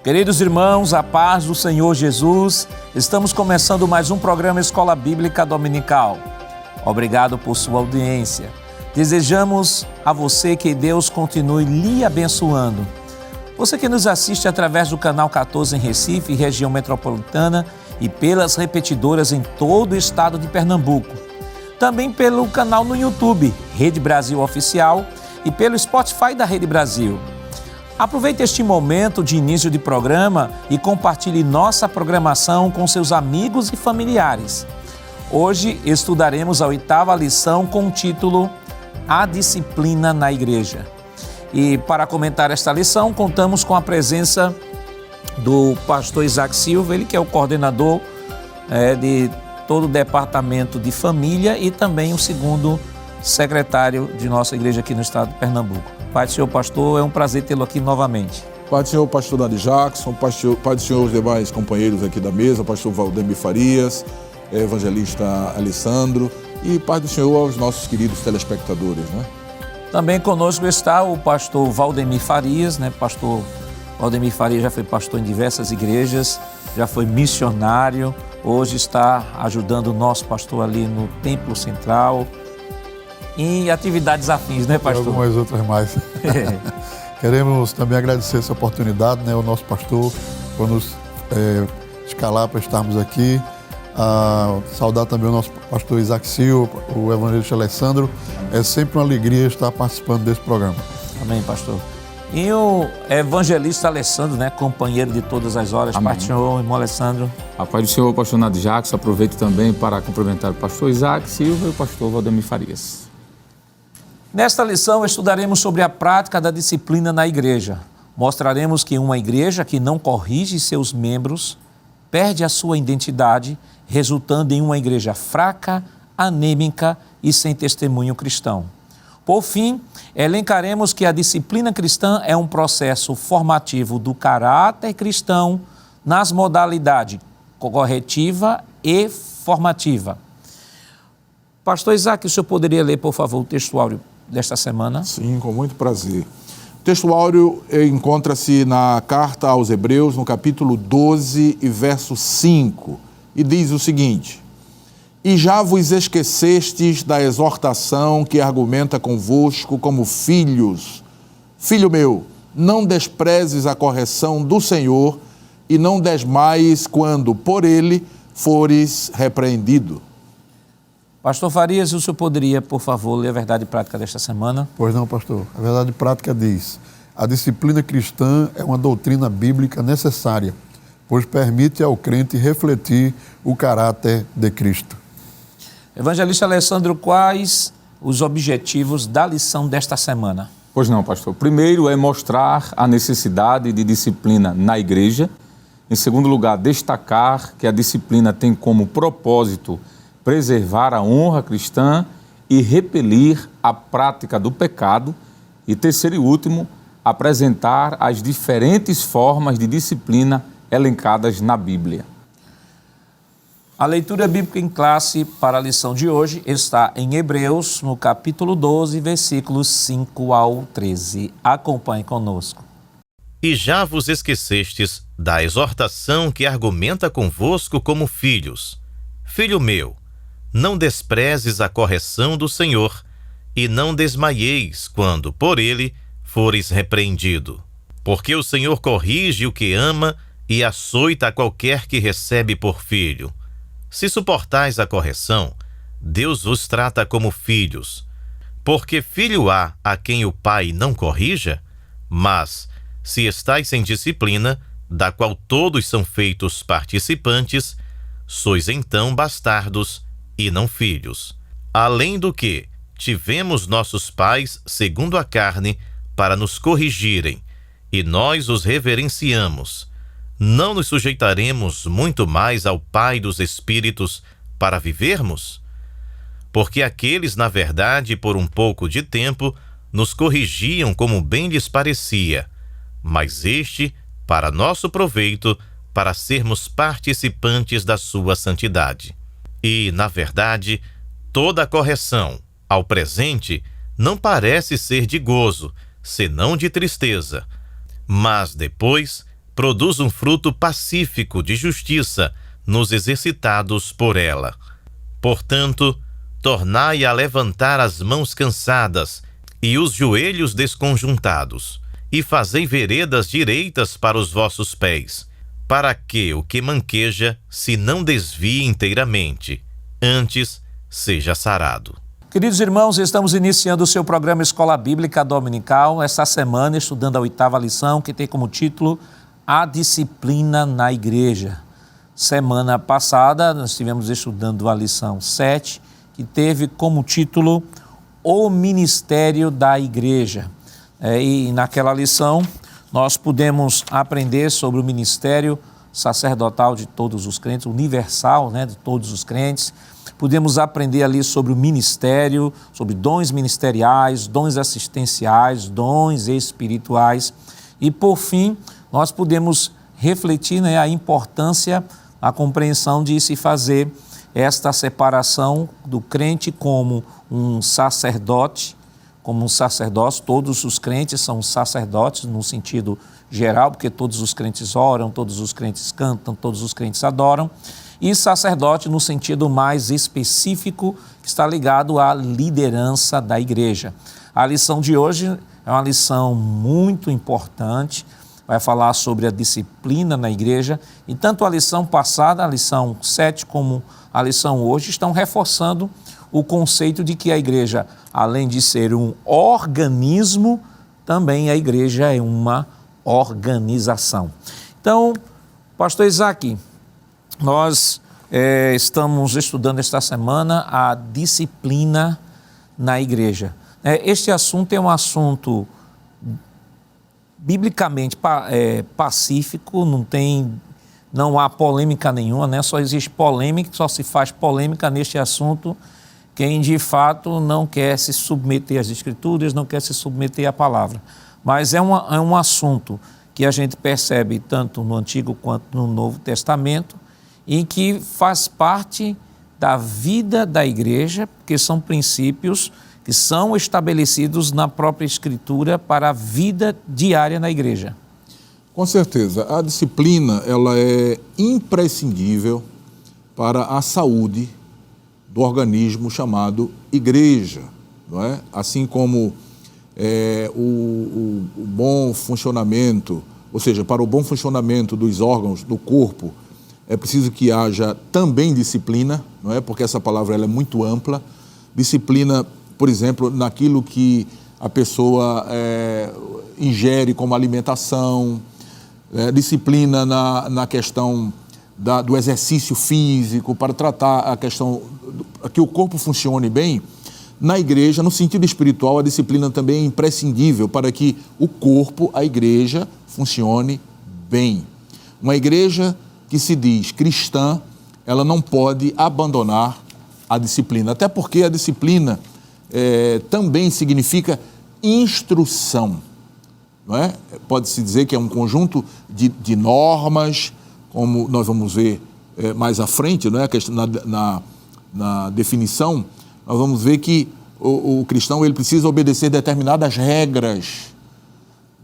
Queridos irmãos, a paz do Senhor Jesus, estamos começando mais um programa Escola Bíblica Dominical. Obrigado por sua audiência. Desejamos a você que Deus continue lhe abençoando. Você que nos assiste através do canal 14 em Recife, região metropolitana, e pelas repetidoras em todo o estado de Pernambuco. Também pelo canal no YouTube, Rede Brasil Oficial, e pelo Spotify da Rede Brasil. Aproveite este momento de início de programa e compartilhe nossa programação com seus amigos e familiares. Hoje estudaremos a 8ª lição com o título A Disciplina na Igreja. E para comentar esta lição, contamos com a presença do pastor Isaac Silva, ele que é o coordenador de todo o departamento de família e também o segundo secretário de nossa igreja aqui no estado de Pernambuco. Pai do Senhor, pastor, é um prazer tê-lo aqui novamente. Pai do Senhor, pastor Nadi Jackson, Pai do Senhor, os demais companheiros aqui da mesa, pastor Valdemir Farias, evangelista Alessandro, e Pai do Senhor aos nossos queridos telespectadores, né? Também conosco está o pastor Valdemir Farias, né? Pastor Valdemir Farias já foi pastor em diversas igrejas, já foi missionário, hoje está ajudando o nosso pastor ali no Templo Central, em atividades afins, né, pastor? E algumas outras mais. Queremos também agradecer essa oportunidade, né, ao nosso pastor, por nos escalar para estarmos aqui. Saudar também o nosso pastor Isaac Silva, o evangelista Alessandro. É sempre uma alegria estar participando desse programa. Amém, pastor. E o evangelista Alessandro, né, companheiro de todas as horas. Amém. Pai do Senhor, irmão Alessandro. A paz do Senhor, pastor Nadi Jackson. Aproveito também para cumprimentar o pastor Isaac Silva e o pastor Valdemir Farias. Nesta lição, estudaremos sobre a prática da disciplina na igreja. Mostraremos que uma igreja que não corrige seus membros perde a sua identidade, resultando em uma igreja fraca, anêmica e sem testemunho cristão. Por fim, elencaremos que a disciplina cristã é um processo formativo do caráter cristão nas modalidades corretiva e formativa. Pastor Isaac, o senhor poderia ler, por favor, o textuário desta semana? Sim, com muito prazer. O textuário encontra-se na carta aos Hebreus, no capítulo 12 e verso 5, e diz o seguinte: E já vos esquecestes da exortação que argumenta convosco como filhos. Filho meu, não desprezes a correção do Senhor e não desmaies quando por ele fores repreendido. Pastor Farias, o senhor poderia, por favor, ler a verdade prática desta semana? Pois não, pastor. A verdade prática diz: a disciplina cristã é uma doutrina bíblica necessária, pois permite ao crente refletir o caráter de Cristo. Evangelista Alessandro, quais os objetivos da lição desta semana? Pois não, pastor. Primeiro é mostrar a necessidade de disciplina na igreja. Em segundo lugar, destacar que a disciplina tem como propósito preservar a honra cristã e repelir a prática do pecado. E terceiro e último, apresentar as diferentes formas de disciplina elencadas na Bíblia. A leitura bíblica em classe para a lição de hoje está em Hebreus, no capítulo 12, versículos 5 ao 13. Acompanhe conosco. E já vos esquecestes da exortação que argumenta convosco como filhos. Filho meu, não desprezes a correção do Senhor, e não desmaieis quando, por ele, fores repreendido. Porque o Senhor corrige o que ama e açoita a qualquer que recebe por filho. Se suportais a correção, Deus vos trata como filhos. Porque filho há a quem o pai não corrija? Mas, se estais sem disciplina, da qual todos são feitos participantes, sois então bastardos e não filhos. Além do que, tivemos nossos pais, segundo a carne, para nos corrigirem, e nós os reverenciamos. Não nos sujeitaremos muito mais ao Pai dos Espíritos para vivermos? Porque aqueles, na verdade, por um pouco de tempo, nos corrigiam como bem lhes parecia, mas este, para nosso proveito, para sermos participantes da sua santidade. E, na verdade, toda correção, ao presente, não parece ser de gozo, senão de tristeza, mas depois produz um fruto pacífico de justiça nos exercitados por ela. Portanto, tornai a levantar as mãos cansadas e os joelhos desconjuntados, e fazei veredas direitas para os vossos pés, para que o que manqueja se não desvie inteiramente, antes seja sarado. Queridos irmãos, estamos iniciando o seu programa Escola Bíblica Dominical, esta semana estudando a 8ª lição, que tem como título A Disciplina na Igreja. Semana passada nós estivemos estudando a lição 7, que teve como título O Ministério da Igreja. E naquela lição nós pudemos aprender sobre o ministério sacerdotal de todos os crentes, universal, de todos os crentes. Pudemos aprender ali sobre o ministério, sobre dons ministeriais, dons assistenciais, dons espirituais. E por fim, nós pudemos refletir a importância, a compreensão de se fazer esta separação do crente como um sacerdote, como um sacerdócio. Todos os crentes são sacerdotes no sentido geral, porque todos os crentes oram, todos os crentes cantam, todos os crentes adoram. E sacerdote no sentido mais específico, que está ligado à liderança da igreja. A lição de hoje é uma lição muito importante, vai falar sobre a disciplina na igreja, e tanto a lição passada, a lição 7, como a lição hoje, estão reforçando o conceito de que a igreja, além de ser um organismo, também a igreja é uma organização. Então, pastor Isaac, nós estamos estudando esta semana a disciplina na igreja. Este assunto é um assunto biblicamente pacífico, não há polêmica nenhuma, só existe polêmica, só se faz polêmica neste assunto quem de fato não quer se submeter às Escrituras, não quer se submeter à palavra. Mas é um assunto que a gente percebe tanto no Antigo quanto no Novo Testamento e que faz parte da vida da igreja, porque são princípios que são estabelecidos na própria Escritura para a vida diária na igreja. Com certeza, a disciplina ela é imprescindível para a saúde do organismo chamado igreja, não é? Assim como o bom funcionamento, ou seja, para o bom funcionamento dos órgãos do corpo, é preciso que haja também disciplina, não é? Porque essa palavra ela é muito ampla. Disciplina, por exemplo, naquilo que a pessoa ingere como alimentação, disciplina na questão do exercício físico, para tratar a questão que o corpo funcione bem. Na igreja, no sentido espiritual, a disciplina também é imprescindível para que o corpo, a igreja, funcione bem. Uma igreja que se diz cristã, ela não pode abandonar a disciplina, até porque a disciplina também significa instrução, não é? Pode-se dizer que é um conjunto de normas, como nós vamos ver mais à frente, não é? Na definição, nós vamos ver que o cristão ele precisa obedecer determinadas regras,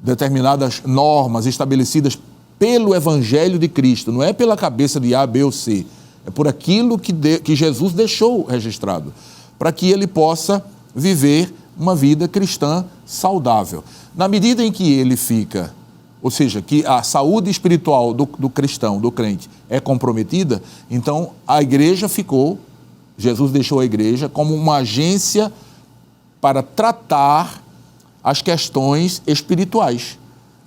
determinadas normas estabelecidas pelo Evangelho de Cristo, não é pela cabeça de A, B ou C, é por aquilo que Jesus deixou registrado, para que ele possa viver uma vida cristã saudável. Na medida em que ele fica, ou seja, que a saúde espiritual do cristão, do crente, é comprometida, então a igreja Jesus deixou a igreja como uma agência para tratar as questões espirituais.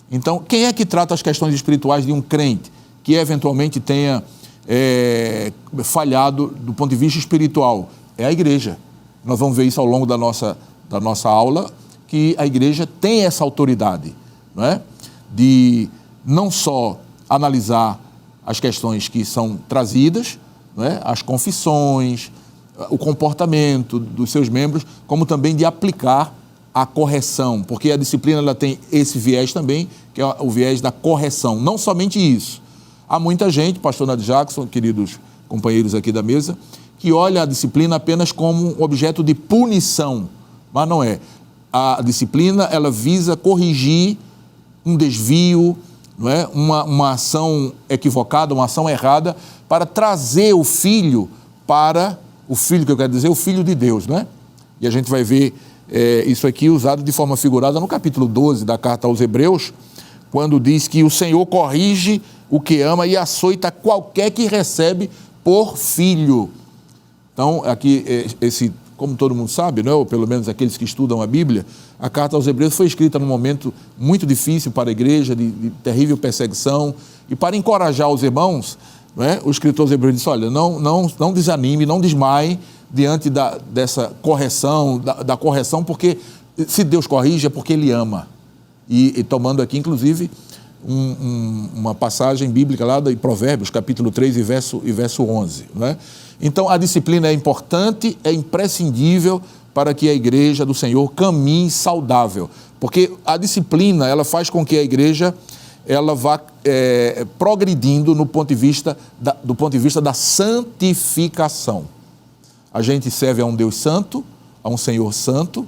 Então, quem é que trata as questões espirituais de um crente que eventualmente tenha falhado do ponto de vista espiritual? É a igreja. Nós vamos ver isso ao longo da nossa aula, que a igreja tem essa autoridade, não é? De não só analisar as questões que são trazidas, não é? As confissões, o comportamento dos seus membros, como também de aplicar a correção, porque a disciplina ela tem esse viés também, que é o viés da correção. Não somente isso. Há muita gente, pastor Nadir Jackson, queridos companheiros aqui da mesa, que olha a disciplina apenas como um objeto de punição, mas não é. A disciplina ela visa corrigir um desvio, não é? Uma ação equivocada, uma ação errada, para trazer o filho para, o filho que eu quero dizer, o filho de Deus, não é? E a gente vai ver isso aqui usado de forma figurada no capítulo 12 da carta aos Hebreus, quando diz que o Senhor corrige o que ama e açoita qualquer que recebe por filho. Então, aqui, como todo mundo sabe, não é? Ou pelo menos aqueles que estudam a Bíblia, a carta aos Hebreus foi escrita num momento muito difícil para a igreja, de terrível perseguição, e para encorajar os irmãos, não é? O escritor aos Hebreus disse, olha, não desanime, não desmaie diante dessa correção, da correção, porque se Deus corrige é porque Ele ama. E tomando aqui, inclusive, uma passagem bíblica lá de Provérbios, capítulo 3 e verso 11. Não é? Então, a disciplina é importante, é imprescindível para que a igreja do Senhor caminhe saudável. Porque a disciplina, ela faz com que a igreja ela vá progredindo do ponto de vista da santificação. A gente serve a um Deus santo, a um Senhor santo,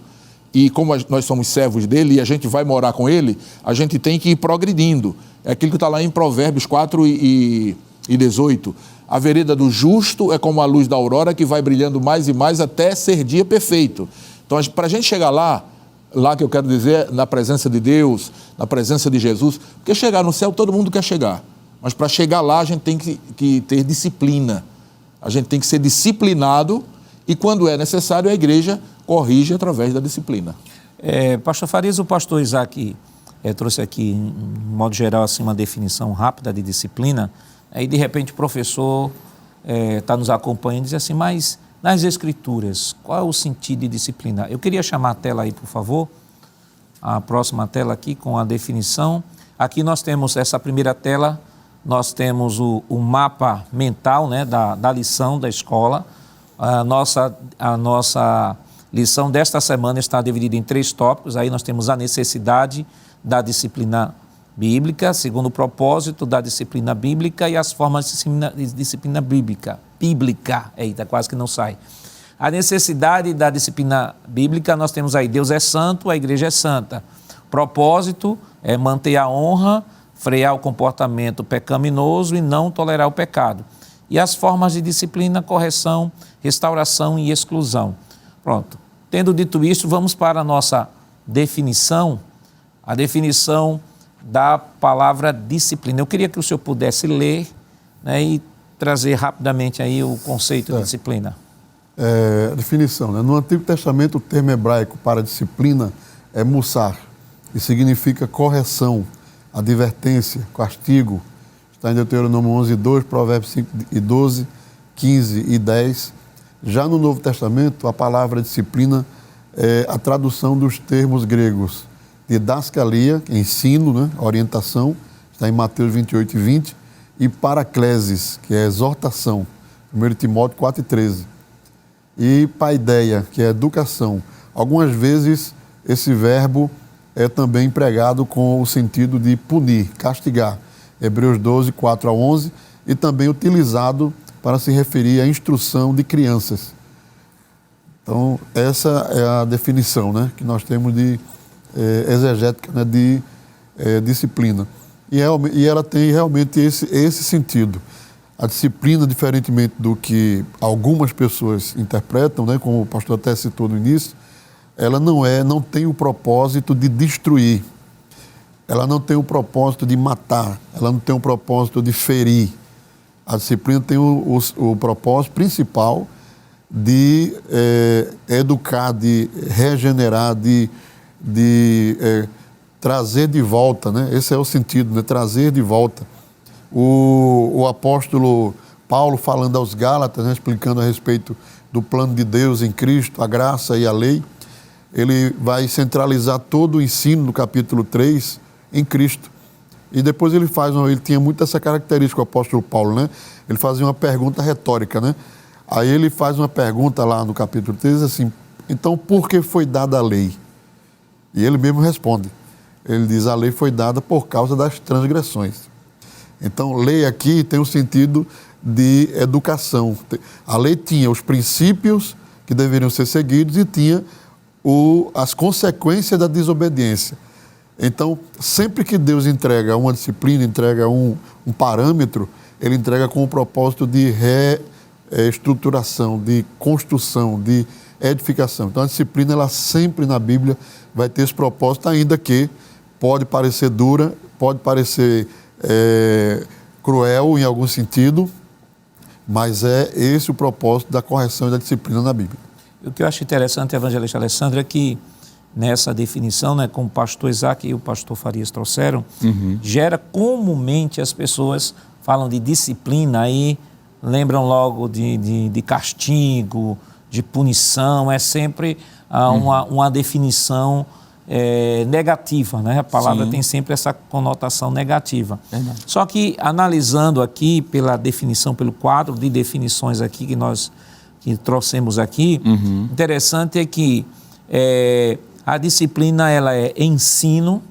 e como nós somos servos dele e a gente vai morar com ele, a gente tem que ir progredindo. É aquilo que está lá em Provérbios 4 e 18. A vereda do justo é como a luz da aurora que vai brilhando mais e mais até ser dia perfeito. Então, para a gente chegar lá que eu quero dizer, na presença de Deus, na presença de Jesus, porque chegar no céu todo mundo quer chegar, mas para chegar lá a gente tem que ter disciplina, a gente tem que ser disciplinado e quando é necessário a igreja corrige através da disciplina. Pastor Farias, o pastor Isaac trouxe aqui, em modo geral, assim, uma definição rápida de disciplina, aí de repente o professor está nos acompanhando e diz assim, mas nas Escrituras, qual é o sentido de disciplina? Eu queria chamar a tela aí, por favor, a próxima tela aqui com a definição. Aqui nós temos essa primeira tela, nós temos o mapa mental, né, da lição da escola. A nossa lição desta semana está dividida em 3 tópicos. Aí nós temos a necessidade da disciplina bíblica, segundo o propósito da disciplina bíblica e as formas de disciplina bíblica. Eita, quase que não sai. A necessidade da disciplina bíblica, nós temos aí, Deus é santo, a igreja é santa. O propósito é manter a honra, frear o comportamento pecaminoso e não tolerar o pecado. E as formas de disciplina, correção, restauração e exclusão. Pronto. Tendo dito isso, vamos para a nossa definição, a definição da palavra disciplina. Eu queria que o senhor pudesse ler, né, e trazer rapidamente aí o conceito de disciplina. A definição, né? No Antigo Testamento, o termo hebraico para disciplina é mussar, que significa correção, advertência, castigo. Está em Deuteronômio 11:2, Provérbios 5:12, 15 e 10. Já no Novo Testamento, a palavra disciplina é a tradução dos termos gregos didascalia, ensino, né, orientação, está em Mateus 28 e 20, e paraclesis, que é exortação, 1 Timóteo 4 e 13. E paideia, que é educação. Algumas vezes esse verbo é também empregado com o sentido de punir, castigar, Hebreus 12, 4 a 11, e também utilizado para se referir à instrução de crianças. Então, essa é a definição, né, que nós temos de exegética, né, de disciplina. E ela tem realmente esse sentido. A disciplina, diferentemente do que algumas pessoas interpretam, né, como o pastor até citou no início, ela não tem o propósito de destruir, ela não tem o propósito de matar, ela não tem o propósito de ferir. A disciplina tem o propósito principal de educar, de regenerar, de trazer de volta, né? Esse é o sentido, né? Trazer de volta. O apóstolo Paulo, falando aos Gálatas, né? Explicando a respeito do plano de Deus em Cristo, a graça e a lei, ele vai centralizar todo o ensino do capítulo 3 em Cristo. E depois ele tinha muito essa característica, o apóstolo Paulo, né? Ele fazia uma pergunta retórica, né? Aí ele faz uma pergunta lá no capítulo 3, assim, então por que foi dada a lei? E ele mesmo responde. Ele diz, a lei foi dada por causa das transgressões. Então, lei aqui tem o sentido de educação. A lei tinha os princípios que deveriam ser seguidos e tinha as consequências da desobediência. Então, sempre que Deus entrega uma disciplina, entrega um parâmetro, ele entrega com o propósito de reestruturação, de construção, de edificação. Então, a disciplina, ela sempre na Bíblia vai ter esse propósito, ainda que pode parecer dura, pode parecer cruel em algum sentido, mas é esse o propósito da correção e da disciplina na Bíblia. O que eu acho interessante, evangelista Alessandro, é que nessa definição, né, como o pastor Isaac e o pastor Farias trouxeram, gera comumente as pessoas falam de disciplina, aí lembram logo de castigo, de punição, é sempre uma definição negativa, né? A palavra tem sempre essa conotação negativa. Só que analisando aqui pela definição, pelo quadro de definições aqui que trouxemos aqui, interessante é que a disciplina ela é ensino,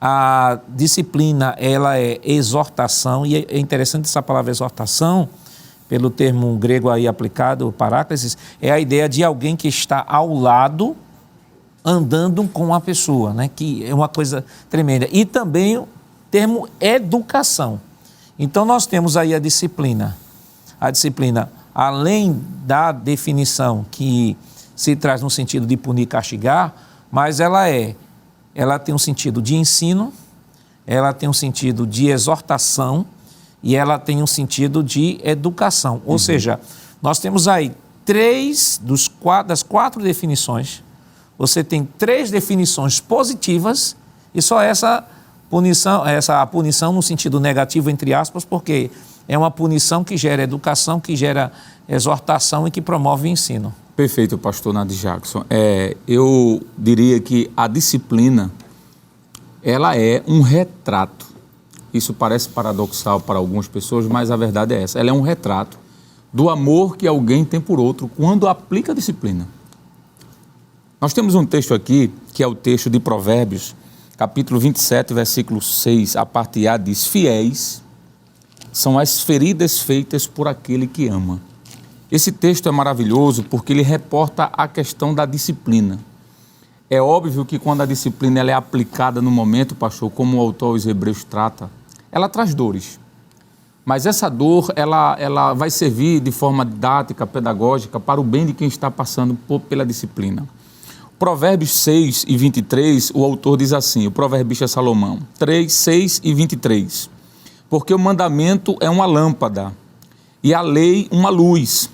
a disciplina ela é exortação, e é interessante essa palavra exortação, pelo termo grego aí aplicado, paráclesis, é a ideia de alguém que está ao lado, andando com a pessoa, né? Que é uma coisa tremenda. E também o termo educação. Então nós temos aí a disciplina. A disciplina, além da definição que se traz no sentido de punir e castigar, mas ela tem um sentido de ensino, ela tem um sentido de exortação, e ela tem um sentido de educação. Ou seja, nós temos aí das 4 definições, você tem 3 definições positivas e só essa punição no sentido negativo, entre aspas, porque é uma punição que gera educação, que gera exortação e que promove o ensino. Perfeito, pastor Nadi Jackson. Eu diria que a disciplina, ela é um retrato. Isso parece paradoxal para algumas pessoas, mas a verdade é essa. Ela é um retrato do amor que alguém tem por outro quando aplica a disciplina. Nós temos um texto aqui, que é o texto de Provérbios, capítulo 27, versículo 6, a parte A diz: fiéis são as feridas feitas por aquele que ama. Esse texto é maravilhoso porque ele reporta a questão da disciplina. É óbvio que quando a disciplina ela é aplicada no momento, pastor, como o autor aos Hebreus trata, ela traz dores. Mas essa dor, ela vai servir de forma didática, pedagógica, para o bem de quem está passando pela disciplina. Provérbios 6 e 23, o autor diz assim, o proverbista Salomão, 3, 6 e 23. Porque o mandamento é uma lâmpada, e a lei uma luz,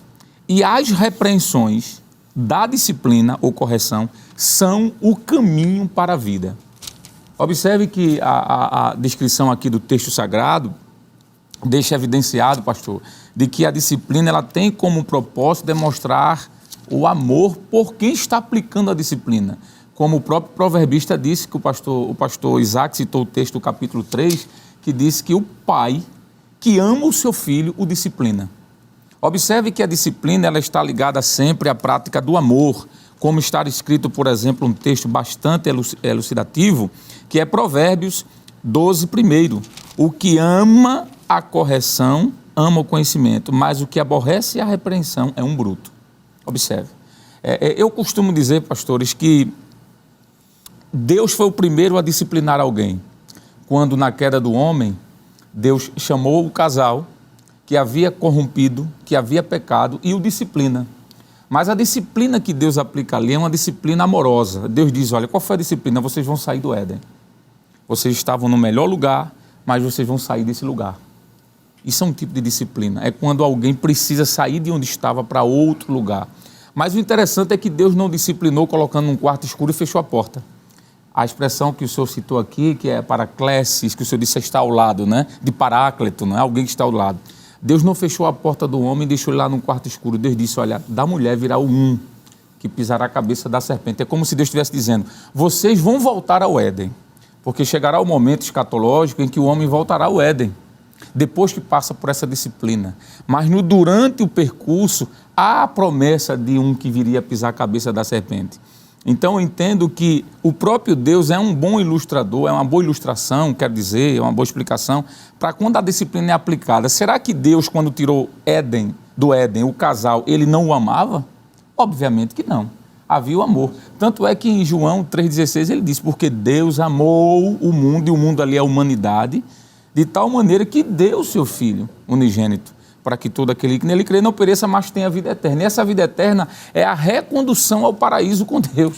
e as repreensões da disciplina ou correção são o caminho para a vida. Observe que a descrição aqui do texto sagrado deixa evidenciado, pastor, de que a disciplina ela tem como propósito demonstrar o amor por quem está aplicando a disciplina. Como o próprio proverbista disse, que o pastor Isaac citou o texto do capítulo 3, que diz que o pai que ama o seu filho o disciplina. Observe que a disciplina ela está ligada sempre à prática do amor, como está escrito, por exemplo, um texto bastante elucidativo, que é Provérbios 12, 1. O que ama a correção, ama o conhecimento, mas o que aborrece a repreensão é um bruto. Observe. Eu costumo dizer, pastores, que Deus foi o primeiro a disciplinar alguém. Quando na queda do homem, Deus chamou o casal que havia corrompido, que havia pecado e o disciplina. Mas a disciplina que Deus aplica ali é uma disciplina amorosa. Deus diz, olha, qual foi a disciplina? Vocês vão sair do Éden. Vocês estavam no melhor lugar, mas vocês vão sair desse lugar. Isso é um tipo de disciplina. É quando alguém precisa sair de onde estava para outro lugar. Mas o interessante é que Deus não disciplinou colocando num quarto escuro e fechou a porta. A expressão que o senhor citou aqui, que é paraclesis, que o senhor disse está ao lado, né? De paráclito, não é? Alguém que está ao lado. Deus não fechou a porta do homem e deixou ele lá num quarto escuro. Deus disse, olha, da mulher virá o que pisará a cabeça da serpente. É como se Deus estivesse dizendo, vocês vão voltar ao Éden, porque chegará o momento escatológico em que o homem voltará ao Éden, depois que passa por essa disciplina. Mas durante o percurso, há a promessa de que viria pisar a cabeça da serpente. Então eu entendo que o próprio Deus é um bom ilustrador, é uma boa ilustração, quero dizer, é uma boa explicação, para quando a disciplina é aplicada. Será que Deus, quando tirou do Éden, o casal, ele não o amava? Obviamente que não. havia o amor. Tanto é que em João 3,16 ele diz, porque Deus amou o mundo, e o mundo ali é a humanidade, de tal maneira que deu o seu Filho unigênito, para que todo aquele que nele crê não pereça, mas tenha a vida eterna. E essa vida eterna é a recondução ao paraíso com Deus.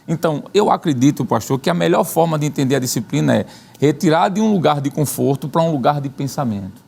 Então, eu acredito, pastor, que a melhor forma de entender a disciplina é retirar de um lugar de conforto para um lugar de pensamento,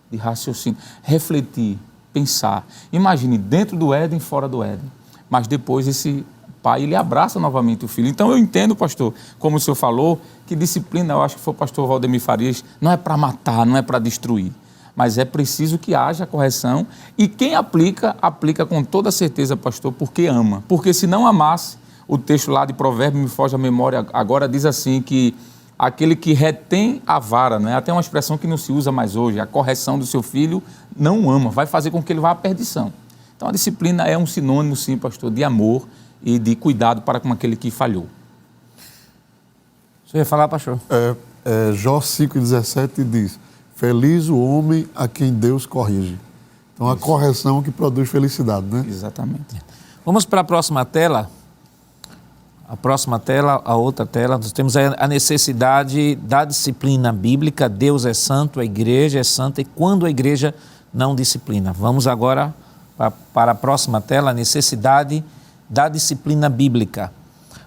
de raciocínio, refletir, pensar. Imagine, dentro do Éden, fora do Éden. Mas depois esse pai, ele abraça novamente o filho. Então eu entendo, pastor, como o senhor falou, que disciplina, eu acho que foi o pastor Valdemir Farias, não é para matar, não é para destruir, mas é preciso que haja correção, e quem aplica, aplica com toda certeza, pastor, porque ama. Porque se não amasse, o texto lá de Provérbios, me foge à memória agora, diz assim que aquele que retém a vara, né? Até uma expressão que não se usa mais hoje, a correção do seu filho não ama, vai fazer com que ele vá à perdição. Então a disciplina é um sinônimo, sim, pastor, de amor e de cuidado para com aquele que falhou. Você ia falar, pastor? Jó 5,17 diz, feliz o homem a quem Deus corrige. Então a correção que produz felicidade, né? Exatamente. Vamos para a próxima tela. A próxima tela, a outra tela, nós temos a necessidade da disciplina bíblica. Deus é santo, a igreja é santa, e quando a igreja não disciplina. Vamos agora para a próxima tela, a necessidade da disciplina bíblica.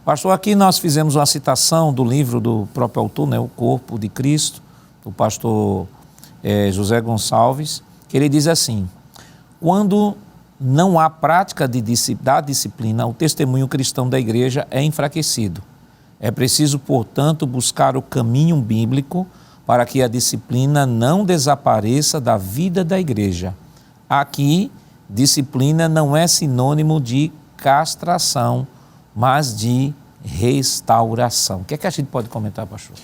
Pastor, aqui nós fizemos uma citação do livro do próprio autor, né, O Corpo de Cristo, do pastor José Gonçalves, que ele diz assim, quando não há prática da disciplina, o testemunho cristão da igreja é enfraquecido. É preciso, portanto, buscar o caminho bíblico para que a disciplina não desapareça da vida da igreja. Aqui, disciplina não é sinônimo de castração, mas de restauração. O que é que a gente pode comentar, pastor?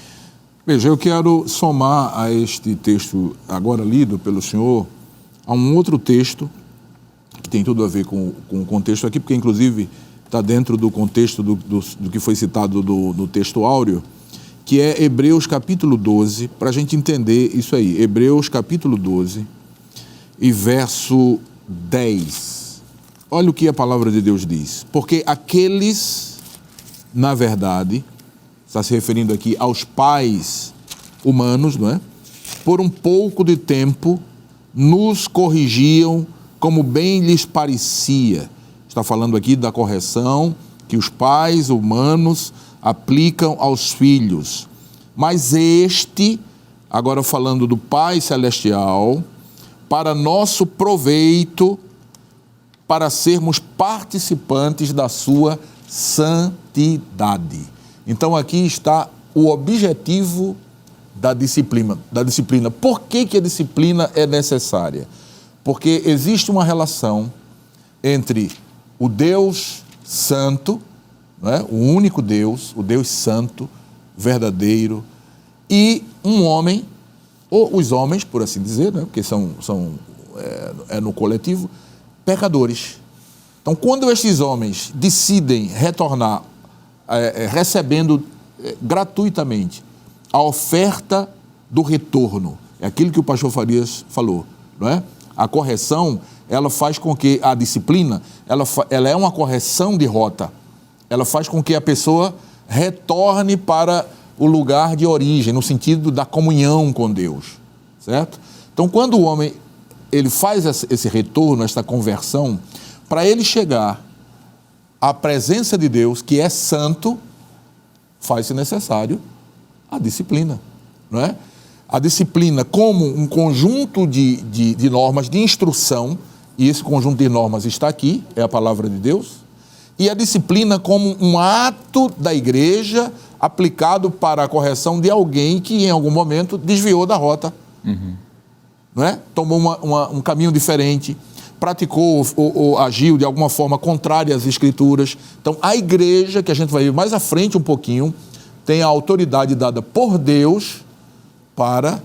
Veja, eu quero somar a este texto agora lido pelo senhor a um outro texto que tem tudo a ver com o contexto aqui, porque inclusive está dentro do contexto do que foi citado no texto áureo, que é Hebreus capítulo 12, para a gente entender isso aí. Hebreus capítulo 12 e verso 10. Olha o que a palavra de Deus diz. Porque aqueles, na verdade, está se referindo aqui aos pais humanos, não é? Por um pouco de tempo, nos corrigiam como bem lhes parecia. Está falando aqui da correção que os pais humanos aplicam aos filhos. Mas este, agora falando do Pai Celestial, para nosso proveito, para sermos participantes da sua santidade. Então aqui está o objetivo da disciplina. Por que a disciplina é necessária? Porque existe uma relação entre o Deus Santo, não é? O único Deus, o Deus Santo, verdadeiro, e um homem, ou os homens, por assim dizer, né? Porque são no coletivo, pecadores. Então, quando estes homens decidem retornar, recebendo gratuitamente a oferta do retorno, é aquilo que o pastor Farias falou, não é? A correção, ela faz com que a disciplina, ela é uma correção de rota. Ela faz com que a pessoa retorne para o lugar de origem, no sentido da comunhão com Deus, certo? Então, quando o homem ele faz esse retorno, essa conversão, para ele chegar à presença de Deus, que é santo, faz-se necessário a disciplina, não é? A disciplina como um conjunto de normas de instrução, e esse conjunto de normas está aqui, é a palavra de Deus, e a disciplina como um ato da igreja aplicado para a correção de alguém que em algum momento desviou da rota, não é? Tomou um caminho diferente, praticou ou agiu de alguma forma contrária às Escrituras. Então a igreja, que a gente vai ver mais à frente um pouquinho, tem a autoridade dada por Deus para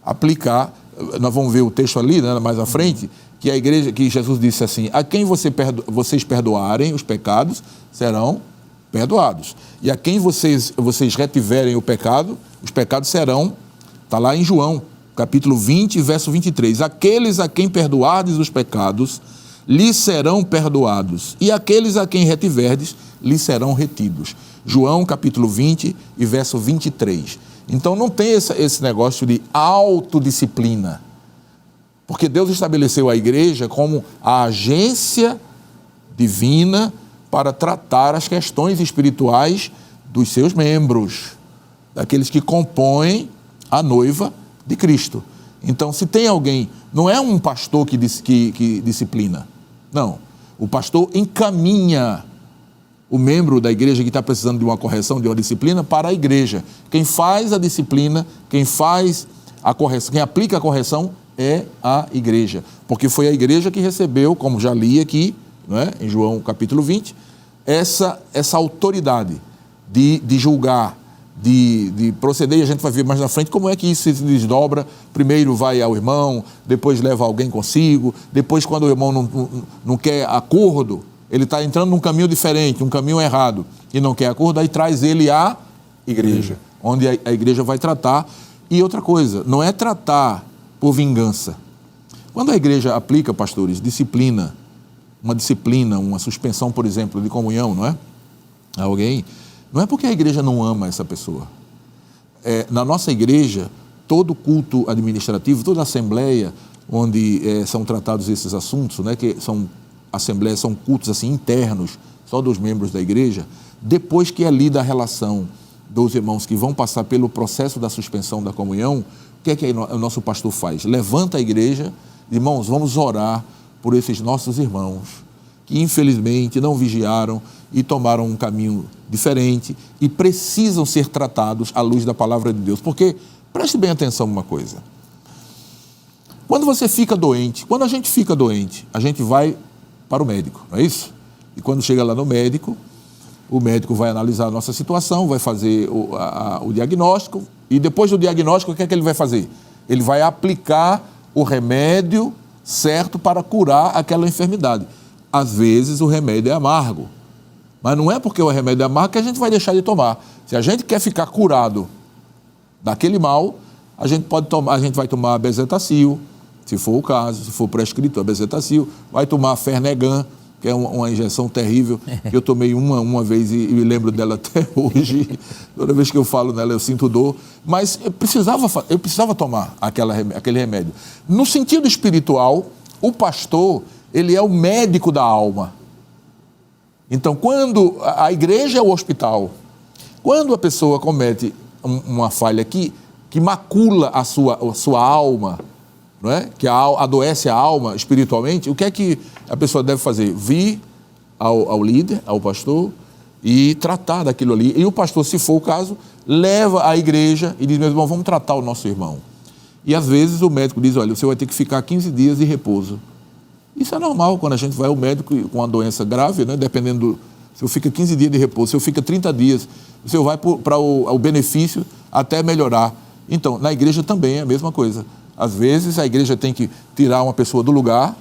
aplicar. Nós vamos ver o texto ali, né, mais à frente, que a igreja, que Jesus disse assim, a quem vocês perdoarem os pecados, serão perdoados. E a quem vocês retiverem o pecado, os pecados serão, está lá em João, capítulo 20, verso 23. Aqueles a quem perdoardes os pecados, lhes serão perdoados, e aqueles a quem retiverdes, lhes serão retidos. João capítulo 20 e verso 23. Então não tem esse negócio de autodisciplina, porque Deus estabeleceu a igreja como a agência divina para tratar as questões espirituais dos seus membros, daqueles que compõem a noiva de Cristo. Então, se tem alguém, não é um pastor que disciplina, não. O pastor encaminha o membro da igreja que está precisando de uma correção, de uma disciplina, para a igreja. Quem faz a disciplina, quem faz a correção, quem aplica a correção é a igreja. Porque foi a igreja que recebeu, como já li aqui, não é? Em João capítulo 20, essa autoridade de julgar, de proceder, e a gente vai ver mais na frente como é que isso se desdobra. Primeiro vai ao irmão, depois leva alguém consigo, depois quando o irmão não quer acordo, ele está entrando num caminho diferente, um caminho errado, e não quer acordo, aí traz ele à igreja, onde a igreja vai tratar. E outra coisa, não é tratar por vingança. Quando a igreja aplica, pastores, disciplina, uma suspensão, por exemplo, de comunhão, não é? A alguém, não é porque a igreja não ama essa pessoa. Na nossa igreja, todo culto administrativo, toda assembleia onde são tratados esses assuntos, né, que são assembleias, são cultos assim internos, só dos membros da igreja, depois que é lida a relação dos irmãos que vão passar pelo processo da suspensão da comunhão, o que é que o nosso pastor faz? Levanta a igreja, irmãos, vamos orar por esses nossos irmãos que infelizmente não vigiaram e tomaram um caminho diferente e precisam ser tratados à luz da palavra de Deus. Porque, preste bem atenção numa coisa, quando você fica doente, quando a gente fica doente, a gente vai para o médico, não é isso? E quando chega lá no médico, o médico vai analisar a nossa situação, vai fazer o diagnóstico, e depois do diagnóstico, o que é que ele vai fazer? Ele vai aplicar o remédio certo para curar aquela enfermidade. Às vezes o remédio é amargo, mas não é porque o remédio é amargo que a gente vai deixar de tomar. Se a gente quer ficar curado daquele mal, a gente vai tomar bezetacil, se for o caso, se for prescrito a bezetacil, vai tomar Fernegan, que é uma injeção terrível, que eu tomei uma vez e me lembro dela até hoje. Toda vez que eu falo nela eu sinto dor, mas eu precisava tomar aquele remédio. No sentido espiritual, o pastor, ele é o médico da alma. Então, quando a igreja é o hospital, quando a pessoa comete uma falha que macula a sua alma, não é? Que adoece a alma espiritualmente, o que é que a pessoa deve fazer? Vir ao líder, ao pastor, e tratar daquilo ali. E o pastor, se for o caso, leva à igreja e diz, meu irmão, vamos tratar o nosso irmão. E às vezes o médico diz, olha, você vai ter que ficar 15 dias de repouso. Isso é normal quando a gente vai ao médico com uma doença grave, né? Dependendo se eu fica 15 dias de repouso, se eu fica 30 dias, se eu vai para o benefício até melhorar. Então, na igreja também é a mesma coisa. Às vezes a igreja tem que tirar uma pessoa do lugar,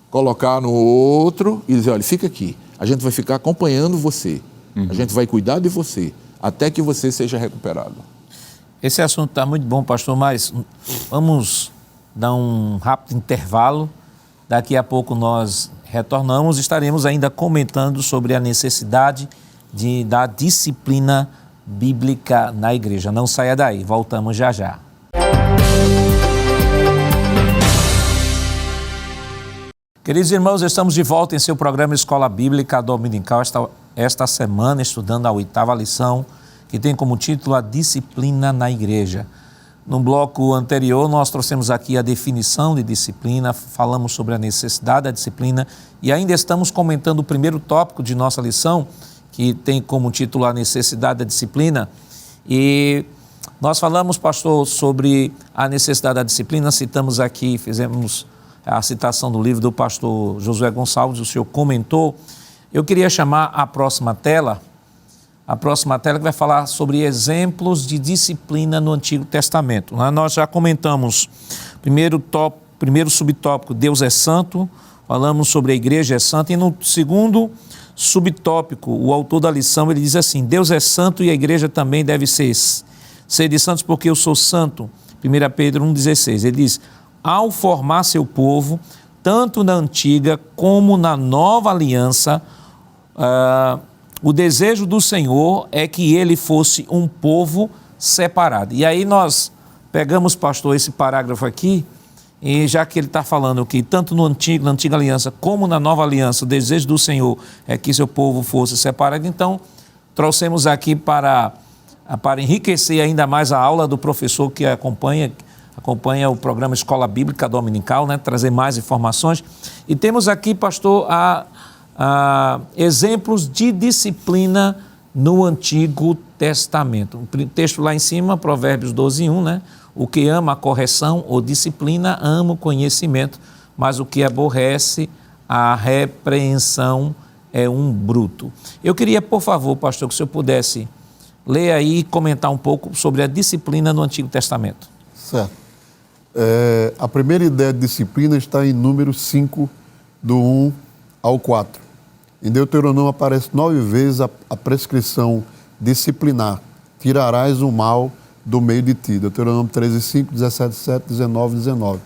colocar no outro e dizer, olha, fica aqui, a gente vai ficar acompanhando você, a gente vai cuidar de você, até que você seja recuperado. Esse assunto está muito bom, pastor, mas vamos dar um rápido intervalo. Daqui a pouco nós retornamos, estaremos ainda comentando sobre a necessidade da disciplina bíblica na igreja. Não saia daí, voltamos já já. Queridos irmãos, estamos de volta em seu programa Escola Bíblica Dominical, esta semana estudando a 8ª lição, que tem como título a disciplina na igreja. No bloco anterior, nós trouxemos aqui a definição de disciplina, falamos sobre a necessidade da disciplina e ainda estamos comentando o primeiro tópico de nossa lição, que tem como título a necessidade da disciplina. E nós falamos, pastor, sobre a necessidade da disciplina, citamos aqui, fizemos a citação do livro do pastor Josué Gonçalves, o senhor comentou. Eu queria chamar a próxima tela que vai falar sobre exemplos de disciplina no Antigo Testamento. Nós já comentamos primeiro subtópico, Deus é santo, falamos sobre a igreja é santa, e no segundo subtópico, o autor da lição, ele diz assim, Deus é santo e a igreja também deve ser de santos porque eu sou santo. 1 Pedro 1,16, ele diz, ao formar seu povo, tanto na antiga como na nova aliança, o desejo do Senhor é que ele fosse um povo separado. E aí nós pegamos, pastor, esse parágrafo aqui, e já que ele está falando que tanto na antiga aliança como na nova aliança, o desejo do Senhor é que seu povo fosse separado, então trouxemos aqui para enriquecer ainda mais a aula do professor que acompanha o programa Escola Bíblica Dominical, né? Trazer mais informações. E temos aqui, pastor, exemplos de disciplina no Antigo Testamento. O texto lá em cima, Provérbios 12:1, né? O que ama a correção ou disciplina, ama o conhecimento, mas o que aborrece a repreensão é um bruto. Eu queria, por favor, pastor, que o senhor pudesse ler aí e comentar um pouco sobre a disciplina no Antigo Testamento. Certo. A primeira ideia de disciplina está em Números 5, do 1 ao 4. Em Deuteronômio aparece 9 vezes a prescrição disciplinar. Tirarás o mal do meio de ti. Deuteronômio 13:5, 17:7, 19:19.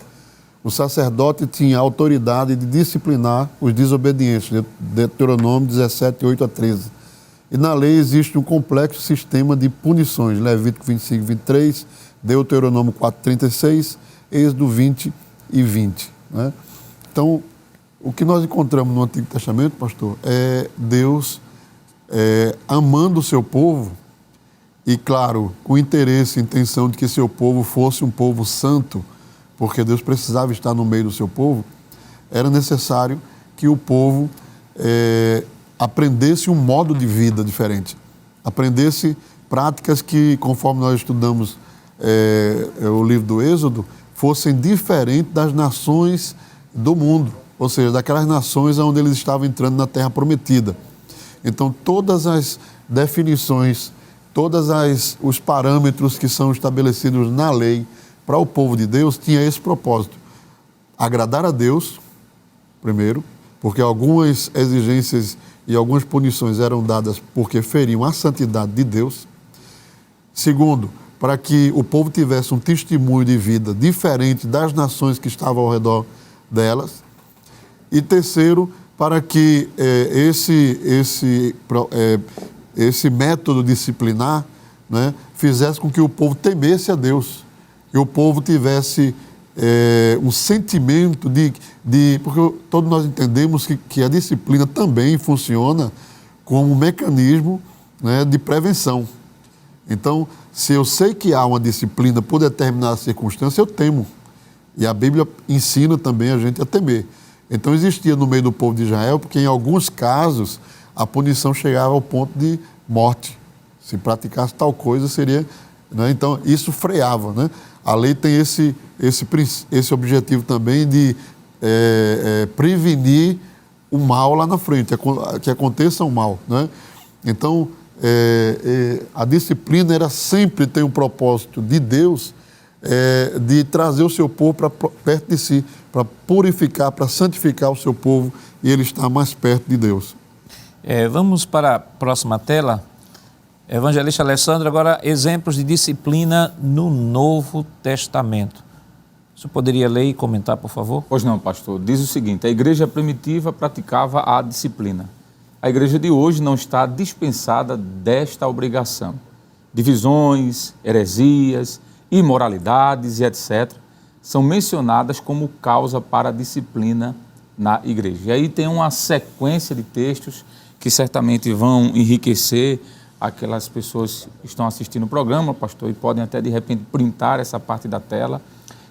O sacerdote tinha autoridade de disciplinar os desobedientes. Deuteronômio 17:8 a 13. E na lei existe um complexo sistema de punições. Levítico 25:23, Deuteronômio 4:36, Êxodo 20 e 20. Né? Então, o que nós encontramos no Antigo Testamento, pastor, é Deus amando o seu povo e, claro, com interesse e intenção de que seu povo fosse um povo santo, porque Deus precisava estar no meio do seu povo, era necessário que o povo aprendesse um modo de vida diferente, aprendesse práticas que, conforme nós estudamos o livro do Êxodo, fossem diferentes das nações do mundo, ou seja, daquelas nações onde eles estavam entrando na Terra Prometida. Então, todas as definições, os parâmetros que são estabelecidos na lei para o povo de Deus, tinha esse propósito: agradar a Deus, primeiro, porque algumas exigências e algumas punições eram dadas porque feriam a santidade de Deus. Segundo, para que o povo tivesse um testemunho de vida diferente das nações que estavam ao redor delas. E terceiro, para que esse método disciplinar, né, fizesse com que o povo temesse a Deus, que o povo tivesse um sentimento porque todos nós entendemos que a disciplina também funciona como um mecanismo, né, de prevenção. Então, se eu sei que há uma disciplina por determinada circunstância, eu temo. E a Bíblia ensina também a gente a temer. Então, existia no meio do povo de Israel, porque em alguns casos a punição chegava ao ponto de morte. Se praticasse tal coisa, seria... Né? Então, isso freava. Né? A lei tem esse objetivo também de prevenir o mal lá na frente, que aconteça o mal. Né? Então, a disciplina sempre tem um propósito de Deus, de trazer o seu povo para perto de si, para purificar, para santificar o seu povo e ele estar mais perto de Deus. Vamos para a próxima tela. Evangelista Alessandro, agora exemplos de disciplina no Novo Testamento. Você poderia ler e comentar, por favor? Pois não, pastor. Diz o seguinte: a igreja primitiva praticava a disciplina. A igreja de hoje não está dispensada desta obrigação. Divisões, heresias, imoralidades e etc. são mencionadas como causa para a disciplina na igreja. E aí tem uma sequência de textos que certamente vão enriquecer aquelas pessoas que estão assistindo o programa, pastor, e podem até de repente printar essa parte da tela.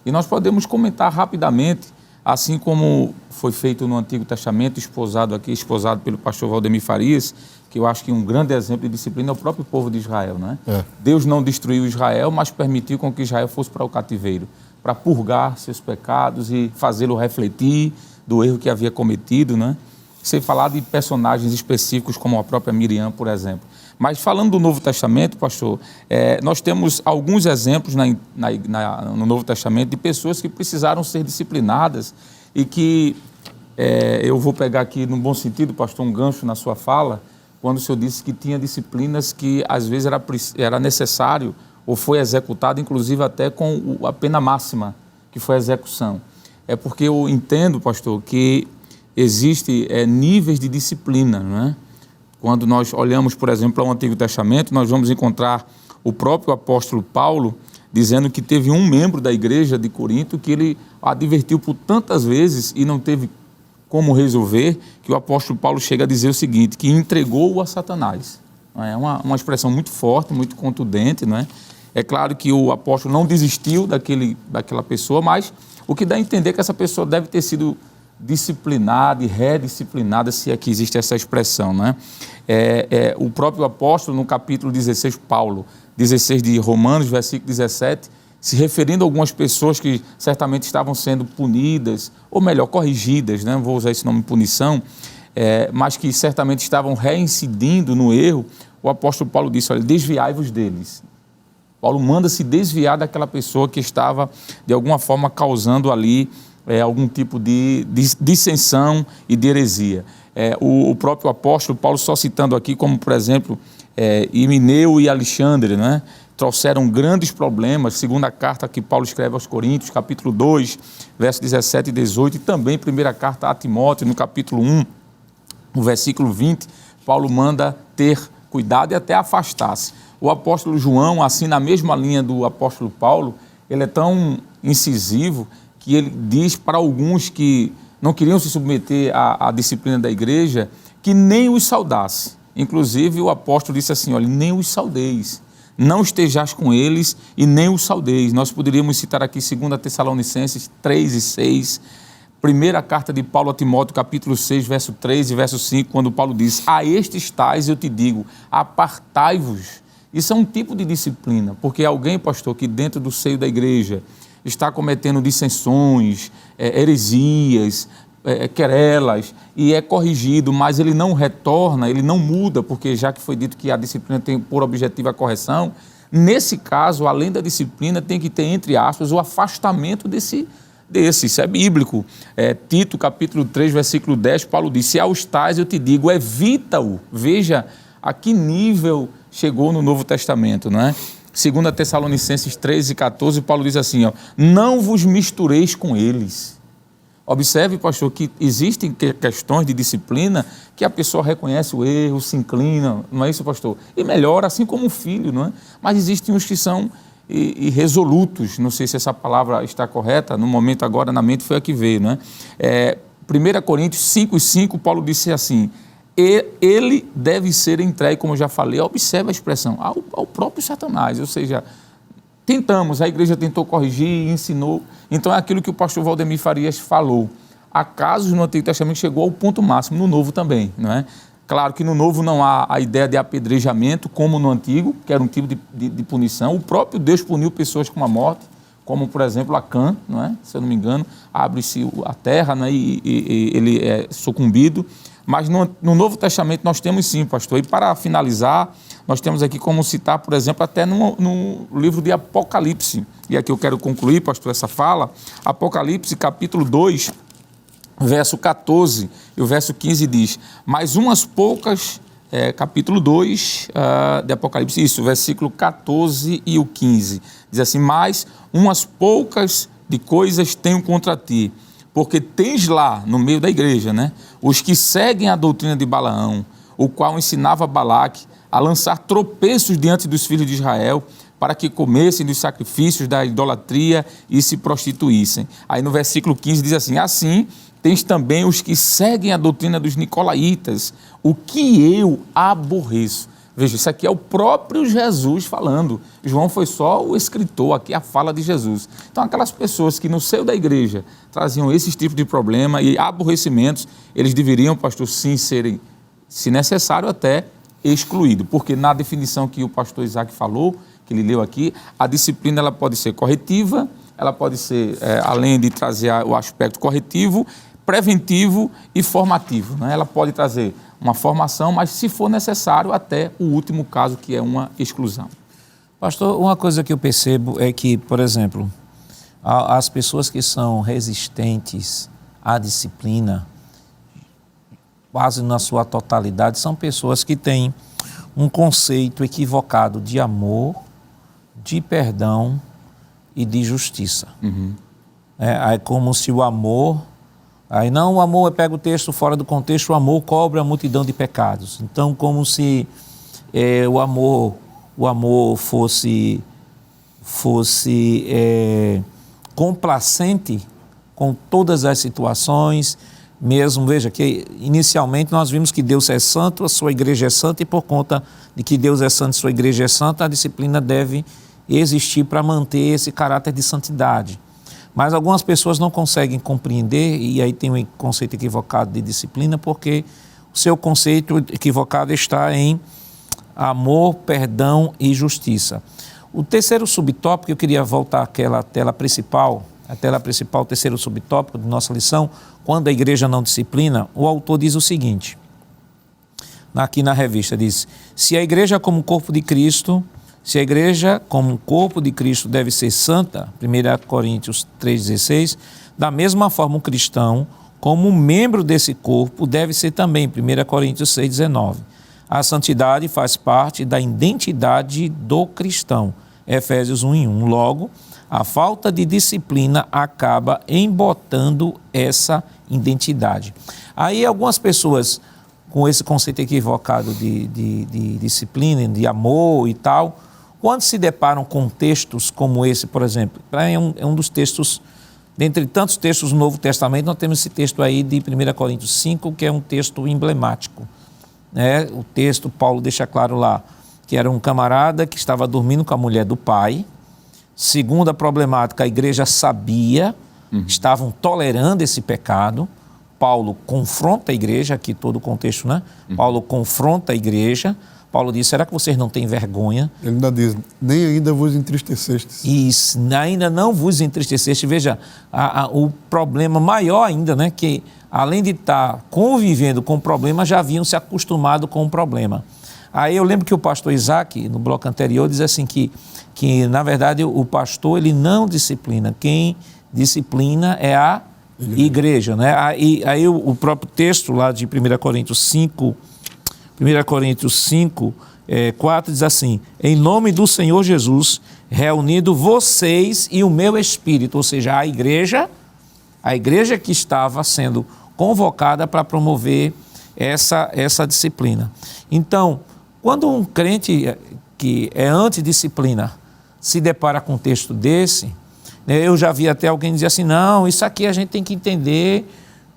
E nós podemos comentar rapidamente, assim como foi feito no Antigo Testamento, esposado pelo pastor Valdemir Farias, que eu acho que um grande exemplo de disciplina é o próprio povo de Israel, né? Deus não destruiu Israel, mas permitiu com que Israel fosse para o cativeiro, para purgar seus pecados e fazê-lo refletir do erro que havia cometido, né? Sem falar de personagens específicos como a própria Miriam, por exemplo. Mas falando do Novo Testamento, pastor, nós temos alguns exemplos no Novo Testamento de pessoas que precisaram ser disciplinadas e que, eu vou pegar aqui no bom sentido, pastor, um gancho na sua fala, quando o senhor disse que tinha disciplinas que às vezes era necessário ou foi executado, inclusive até com a pena máxima, que foi a execução. é porque eu entendo, pastor, que existe níveis de disciplina, não é? Quando nós olhamos, por exemplo, para o Antigo Testamento, nós vamos encontrar o próprio apóstolo Paulo dizendo que teve um membro da igreja de Corinto que ele advertiu por tantas vezes e não teve como resolver, que o apóstolo Paulo chega a dizer o seguinte, que entregou-o a Satanás. É uma expressão muito forte, muito contundente, não é? É claro que o apóstolo não desistiu daquela pessoa, mas o que dá a entender é que essa pessoa deve ter sido disciplinada e redisciplinada, se é que existe essa expressão, não é? O próprio apóstolo, no capítulo 16, Paulo, 16 de Romanos, versículo 17, se referindo a algumas pessoas que certamente estavam sendo punidas, ou melhor, corrigidas, né? Não vou usar esse nome punição, mas que certamente estavam reincidindo no erro, o apóstolo Paulo disse, olha, desviai-vos deles. Paulo manda se desviar daquela pessoa que estava, de alguma forma, causando ali algum tipo de dissensão e de heresia. O próprio apóstolo Paulo, só citando aqui, como por exemplo, Himeneu e Alexandre, né, trouxeram grandes problemas, segundo a carta que Paulo escreve aos Coríntios, capítulo 2, versos 17 e 18, e também primeira carta a Timóteo, no capítulo 1, no versículo 20, Paulo manda ter cuidado e até afastar-se. O apóstolo João, assim na mesma linha do apóstolo Paulo, ele é tão incisivo que ele diz para alguns que não queriam se submeter à disciplina da igreja, que nem os saudasse. Inclusive o apóstolo disse assim, olha, nem os saudeis, não estejais com eles e nem os saudeis. Nós poderíamos citar aqui 2 Tessalonicenses 3 e 6, primeira carta de Paulo a Timóteo, capítulo 6, verso 3 e verso 5, quando Paulo diz, a estes tais eu te digo, apartai-vos. Isso é um tipo de disciplina, porque alguém, pastor, que dentro do seio da igreja está cometendo dissensões, heresias, querelas, e é corrigido, mas ele não retorna, ele não muda, porque já que foi dito que a disciplina tem por objetivo a correção, nesse caso, além da disciplina, tem que ter, entre aspas, o afastamento desse. Isso é bíblico. Tito, capítulo 3, versículo 10, Paulo diz, se aos tais eu te digo, evita-o. Veja a que nível chegou no Novo Testamento, não é? 2 Tessalonicenses 3 e 14, Paulo diz assim, ó, não vos mistureis com eles. Observe, pastor, que existem questões de disciplina que a pessoa reconhece o erro, se inclina, não é isso, pastor? E melhora, assim como o filho, não é? Mas existem os que são irresolutos, não sei se essa palavra está correta, no momento agora na mente foi a que veio, não é? 1 Coríntios 5 e 5, Paulo disse assim, ele deve ser entregue, como eu já falei, observe a expressão, ao próprio Satanás, ou seja, a igreja tentou corrigir, ensinou, então é aquilo que o pastor Valdemir Farias falou, há casos no Antigo Testamento que chegou ao ponto máximo, no Novo também, não é? Claro que no Novo não há a ideia de apedrejamento, como no Antigo, que era um tipo de punição, o próprio Deus puniu pessoas com a morte, como por exemplo Acã, não é? Se eu não me engano, abre-se a terra, não é? e ele é sucumbido. Mas no Novo Testamento nós temos sim, pastor. E para finalizar, nós temos aqui como citar, por exemplo, até no livro de Apocalipse. E aqui eu quero concluir, pastor, essa fala. Apocalipse, capítulo 2, verso 14 e o verso 15 diz, mas umas poucas, capítulo 2 de Apocalipse, isso, versículo 14 e o 15. Diz assim, mas umas poucas de coisas tenho contra ti, porque tens lá, no meio da igreja, né, os que seguem a doutrina de Balaão, o qual ensinava Balaque a lançar tropeços diante dos filhos de Israel, para que comessem dos sacrifícios da idolatria e se prostituíssem. Aí no versículo 15 diz assim, assim tens também os que seguem a doutrina dos nicolaítas, o que eu aborreço. Veja, isso aqui é o próprio Jesus falando. João foi só o escritor, aqui a fala de Jesus. Então, aquelas pessoas que no seio da igreja traziam esses tipos de problema e aborrecimentos, eles deveriam, pastor, sim, serem, se necessário, até excluídos. Porque na definição que o pastor Isaac falou, que ele leu aqui, a disciplina ela pode ser corretiva, ela pode ser, além de trazer o aspecto corretivo, preventivo e formativo, né? Ela pode trazer uma formação, mas se for necessário, até o último caso, que é uma exclusão. Pastor, uma coisa que eu percebo é que, por exemplo, as pessoas que são resistentes à disciplina, quase na sua totalidade, são pessoas que têm um conceito equivocado de amor, de perdão e de justiça. É como se o amor... Aí não, o amor, pega o texto fora do contexto, o amor cobre a multidão de pecados. Então, como se o amor fosse complacente com todas as situações, mesmo, veja que inicialmente nós vimos que Deus é santo, a sua igreja é santa, e por conta de que Deus é santo e sua igreja é santa, a disciplina deve existir para manter esse caráter de santidade. Mas algumas pessoas não conseguem compreender, e aí tem um conceito equivocado de disciplina, porque o seu conceito equivocado está em amor, perdão e justiça. O terceiro subtópico, eu queria voltar àquela tela principal, o terceiro subtópico de nossa lição, quando a igreja não disciplina, o autor diz o seguinte, aqui na revista, diz: se a igreja como corpo de Cristo deve ser santa, 1 Coríntios 3,16, da mesma forma o cristão, como membro desse corpo, deve ser também, 1 Coríntios 6,19. A santidade faz parte da identidade do cristão, Efésios 1:1. Logo, a falta de disciplina acaba embotando essa identidade. Aí algumas pessoas, com esse conceito equivocado de disciplina, de amor e tal, quando se deparam com textos como esse, por exemplo, é um dos textos, dentre tantos textos do Novo Testamento, nós temos esse texto aí de 1 Coríntios 5, que é um texto emblemático. O texto, Paulo deixa claro lá, que era um camarada que estava dormindo com a mulher do pai. Segundo a problemática, a igreja sabia, estavam tolerando esse pecado. Paulo confronta a igreja, aqui todo o contexto, né? Paulo confronta a igreja. Paulo diz: será que vocês não têm vergonha? Ele ainda diz: nem ainda vos entristecestes. Isso, ainda não vos entristeceste. Veja, o problema maior ainda, né? Que além de estar convivendo com o problema, já haviam se acostumado com o problema. Aí eu lembro que o pastor Isaac, no bloco anterior, diz assim que na verdade o pastor ele não disciplina. Quem disciplina é a igreja, né? Aí o próprio texto lá de 1 Coríntios 5, 4 diz assim: em nome do Senhor Jesus, reunido vocês e o meu espírito, ou seja, a igreja que estava sendo convocada para promover essa disciplina. Então, quando um crente que é antidisciplina se depara com um texto desse, eu já vi até alguém dizer assim: não, isso aqui a gente tem que entender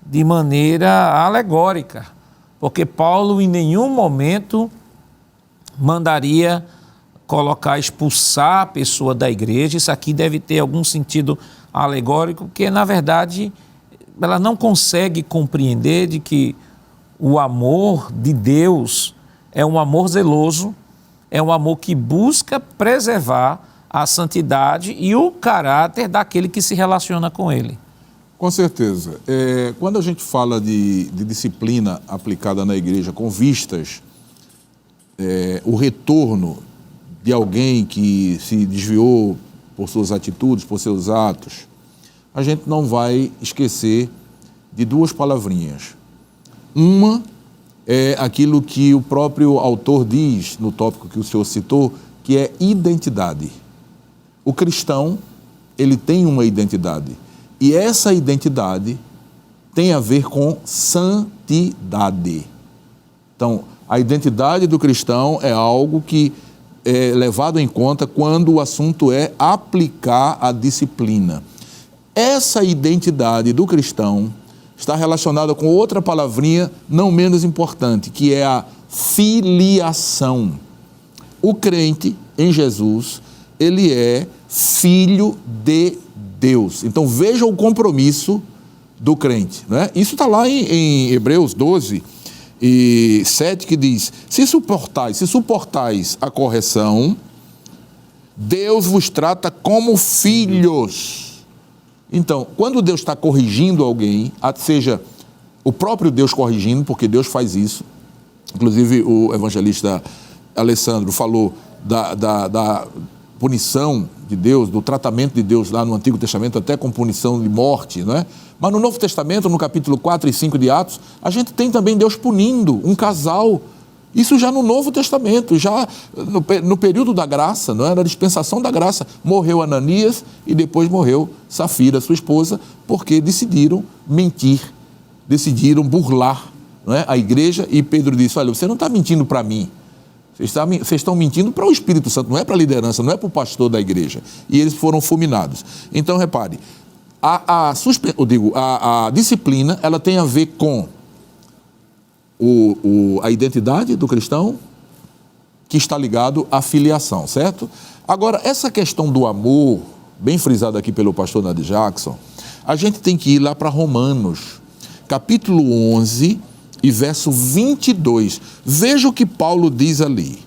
de maneira alegórica, porque Paulo em nenhum momento mandaria expulsar a pessoa da igreja. Isso aqui deve ter algum sentido alegórico, porque na verdade ela não consegue compreender de que o amor de Deus é um amor zeloso, é um amor que busca preservar a santidade e o caráter daquele que se relaciona com ele. Com certeza. Quando a gente fala de disciplina aplicada na igreja com vistas, o retorno de alguém que se desviou por suas atitudes, por seus atos, a gente não vai esquecer de duas palavrinhas. Uma é aquilo que o próprio autor diz no tópico que o senhor citou, que é identidade. O cristão, ele tem uma identidade. E essa identidade tem a ver com santidade. Então, a identidade do cristão é algo que é levado em conta quando o assunto é aplicar a disciplina. Essa identidade do cristão está relacionada com outra palavrinha não menos importante, que é a filiação. O crente em Jesus, ele é filho de Deus. Então veja o compromisso do crente, né? Isso está lá em Hebreus 12:7, que diz: se suportais a correção, Deus vos trata como filhos. Então, quando Deus está corrigindo alguém, seja o próprio Deus corrigindo, porque Deus faz isso, inclusive o evangelista Alessandro falou da punição de Deus, do tratamento de Deus lá no Antigo Testamento, até com punição de morte, não é? Mas no Novo Testamento, no capítulo 4 e 5 de Atos, a gente tem também Deus punindo um casal Isso já no Novo Testamento, já no período da graça, não é? Na dispensação da graça. Morreu Ananias e depois morreu Safira, sua esposa, porque decidiram mentir, decidiram burlar, não é? A igreja. E Pedro disse, olha, você não está mentindo para mim, vocês estão mentindo para o Espírito Santo, não é para a liderança, não é para o pastor da igreja. E eles foram fulminados. Então, repare, a disciplina, ela tem a ver com a identidade do cristão, que está ligado à filiação, certo? Agora, essa questão do amor, bem frisada aqui pelo pastor Nadir Jackson, a gente tem que ir lá para Romanos, capítulo 11 e verso 22. Veja o que Paulo diz ali.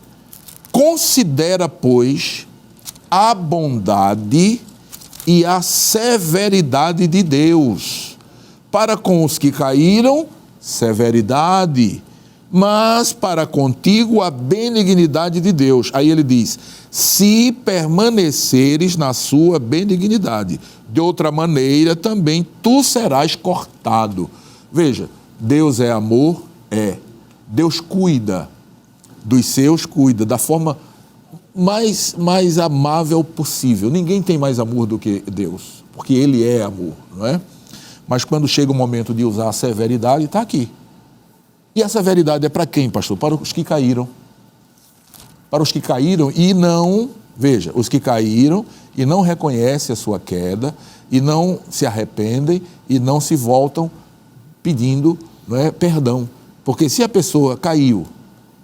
Considera, pois, a bondade e a severidade de Deus, para com os que caíram, severidade, mas para contigo a benignidade de Deus. Aí ele diz, se permaneceres na sua benignidade, de outra maneira também tu serás cortado. Veja, Deus é amor? É. Deus cuida dos seus, cuida da forma mais amável possível. Ninguém tem mais amor do que Deus, porque Ele é amor, não é? Mas quando chega o momento de usar a severidade, está aqui. E a severidade é para quem, pastor? Para os que caíram. Para os que caíram e não... Veja, os que caíram e não reconhecem a sua queda, e não se arrependem, e não se voltam pedindo, não é, perdão. Porque se a pessoa caiu,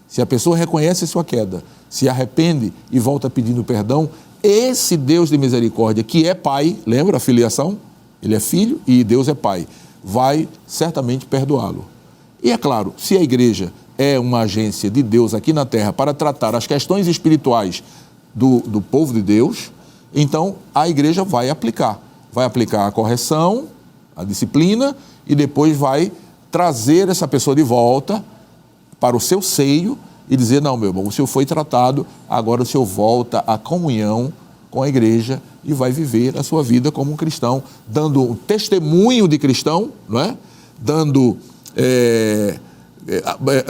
se a pessoa reconhece a sua queda, se arrepende e volta pedindo perdão, esse Deus de misericórdia, que é Pai, lembra a filiação? Ele é filho e Deus é pai, vai certamente perdoá-lo. E é claro, se a igreja é uma agência de Deus aqui na terra para tratar as questões espirituais do povo de Deus, então a igreja vai aplicar a correção, a disciplina, e depois vai trazer essa pessoa de volta para o seu seio e dizer, não, meu irmão, o senhor foi tratado, agora o senhor volta à comunhão com a igreja e vai viver a sua vida como um cristão, dando um testemunho de cristão, não é?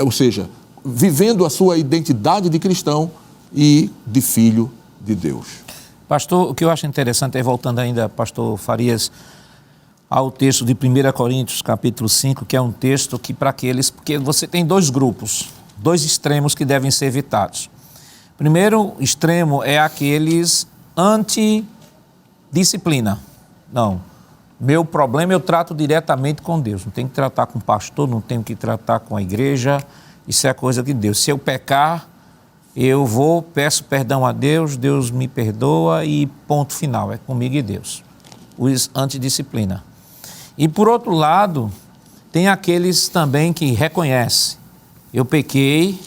Ou seja, vivendo a sua identidade de cristão e de filho de Deus. Pastor, o que eu acho interessante é, voltando ainda, pastor Farias, ao texto de 1 Coríntios, capítulo 5, que é um texto que porque você tem dois grupos, dois extremos que devem ser evitados. Primeiro extremo é aqueles anti-disciplina. Não, meu problema eu trato diretamente com Deus, não tenho que tratar com o pastor, não tenho que tratar com a igreja, isso é coisa de Deus. Se eu pecar, eu peço perdão a Deus, Deus me perdoa e ponto final, é comigo e Deus. Os antidisciplina. E por outro lado, tem aqueles também que reconhecem, eu pequei,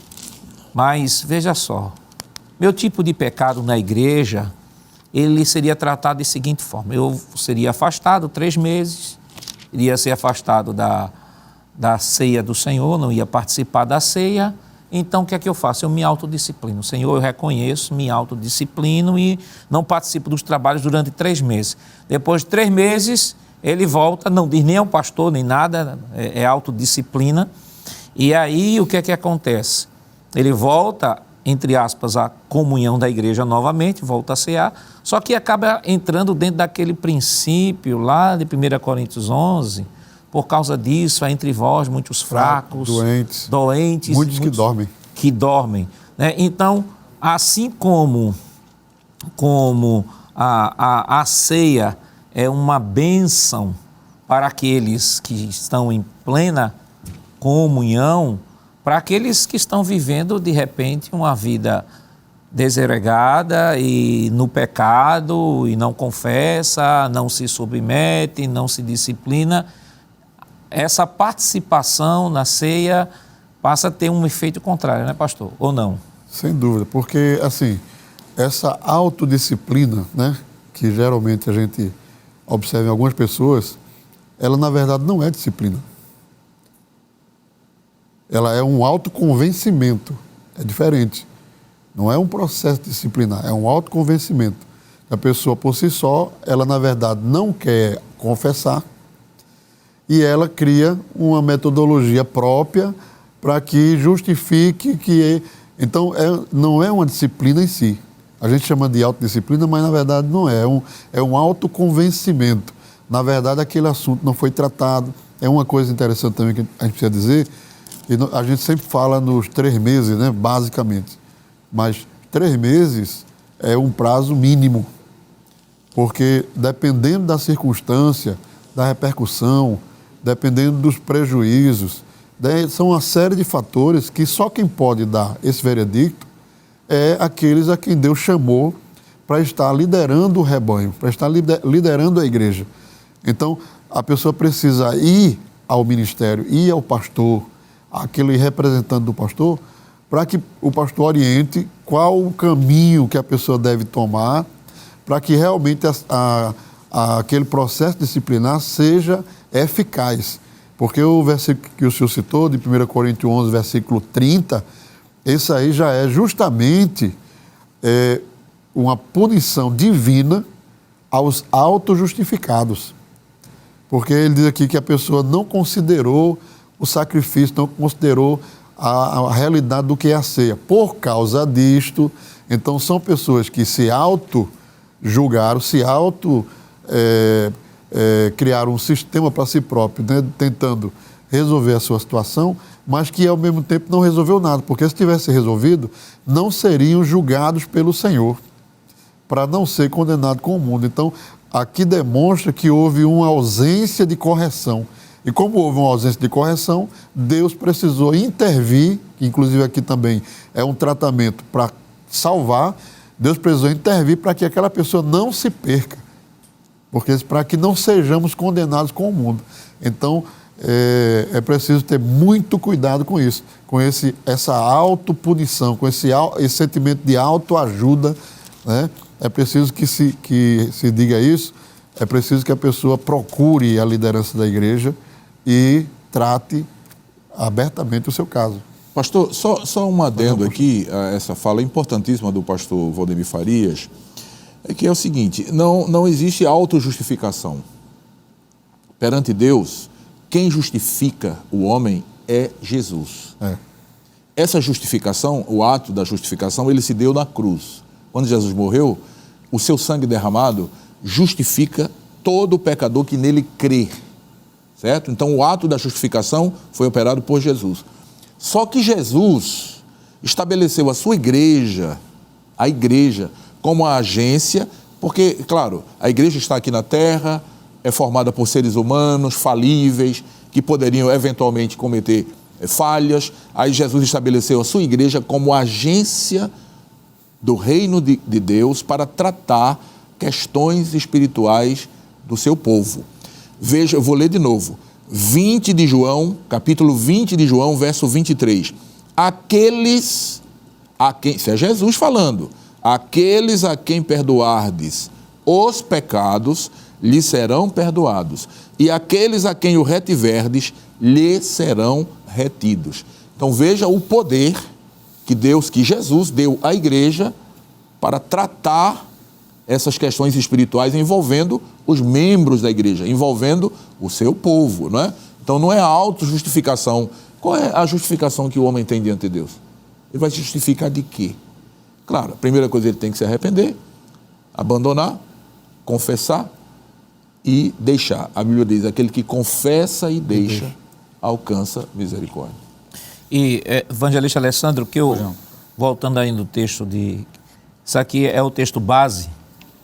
mas veja só, meu tipo de pecado na igreja, ele seria tratado da seguinte forma, eu seria afastado 3 meses, iria ser afastado da ceia do Senhor, não ia participar da ceia. Então o que é que eu faço? Eu me autodisciplino. Senhor, eu reconheço, me autodisciplino e não participo dos trabalhos durante 3 meses. Depois de 3 meses, ele volta, não diz nem ao pastor, nem nada, é autodisciplina. E aí o que é que acontece? Ele volta, entre aspas, à comunhão da igreja novamente, volta a cear, só que acaba entrando dentro daquele princípio lá de 1 Coríntios 11, por causa disso, há entre vós muitos fracos, doentes muitos que dormem. Né? Então, assim como a ceia é uma bênção para aqueles que estão em plena comunhão, para aqueles que estão vivendo, de repente, uma vida desregada e no pecado, e não confessa, não se submete, não se disciplina, essa participação na ceia passa a ter um efeito contrário, né, pastor? Ou não? Sem dúvida, porque, assim, essa autodisciplina, né, que geralmente a gente observa em algumas pessoas, ela, na verdade, não é disciplina. Ela é um autoconvencimento, é diferente. Não é um processo disciplinar, é um autoconvencimento. A pessoa, por si só, ela, na verdade, não quer confessar e ela cria uma metodologia própria para que justifique que... Então, não é uma disciplina em si. A gente chama de autodisciplina, mas na verdade não é. É um autoconvencimento. Na verdade, aquele assunto não foi tratado. É uma coisa interessante também que a gente precisa dizer, e a gente sempre fala nos 3 meses, né, basicamente. Mas 3 meses é um prazo mínimo, porque dependendo da circunstância, da repercussão, dependendo dos prejuízos, são uma série de fatores que só quem pode dar esse veredicto é aqueles a quem Deus chamou para estar liderando o rebanho, para estar liderando a igreja. Então, a pessoa precisa ir ao ministério, ir ao pastor, aquele representante do pastor, para que o pastor oriente qual o caminho que a pessoa deve tomar, para que realmente aquele processo disciplinar seja eficaz. Porque o versículo que o senhor citou, de 1 Coríntios 11, versículo 30, esse aí já é justamente uma punição divina aos autojustificados. Porque ele diz aqui que a pessoa não considerou o sacrifício, não considerou a realidade do que é a ceia. Por causa disto, então são pessoas que se auto-julgaram, criaram um sistema para si próprio, né, tentando resolver a sua situação, mas que ao mesmo tempo não resolveu nada, porque se tivesse resolvido, não seriam julgados pelo Senhor, para não ser condenado com o mundo. Então, aqui demonstra que houve uma ausência de correção. E como houve uma ausência de correção, Deus precisou intervir, que inclusive aqui também é um tratamento para salvar, Deus precisou intervir para que aquela pessoa não se perca, porque para que não sejamos condenados com o mundo. Então, é preciso ter muito cuidado com isso, com essa autopunição, com esse sentimento de autoajuda, né? É preciso que se diga isso, é preciso que a pessoa procure a liderança da igreja e trate abertamente o seu caso. Pastor, só um adendo aqui a essa fala importantíssima do pastor Valdemir Farias, é que é o seguinte, não existe autojustificação. Perante Deus, quem justifica o homem é Jesus. Essa justificação, o ato da justificação, ele se deu na cruz. Quando Jesus morreu, o seu sangue derramado justifica todo pecador que nele crê, certo? Então, o ato da justificação foi operado por Jesus. Só que Jesus estabeleceu a sua igreja, a igreja, como a agência, porque, claro, a igreja está aqui na terra, é formada por seres humanos falíveis, que poderiam eventualmente cometer falhas. Aí Jesus estabeleceu a sua igreja como agência do reino de Deus para tratar questões espirituais do seu povo. Veja, eu vou ler de novo. 20 de João, capítulo 20 de João, verso 23. Aqueles a quem, isso é Jesus falando, aqueles a quem perdoardes os pecados, lhes serão perdoados. E aqueles a quem o retiverdes, lhes serão retidos. Então veja o poder que Jesus deu à igreja para tratar essas questões espirituais envolvendo os membros da igreja, envolvendo o seu povo, não é? Então não é a autojustificação. Qual é a justificação que o homem tem diante de Deus? Ele vai se justificar de quê? Claro, a primeira coisa, ele tem que se arrepender, abandonar, confessar e deixar. A Bíblia diz, aquele que confessa e deixa, alcança misericórdia. E, evangelista Alessandro, voltando aí no texto isso aqui é o texto base,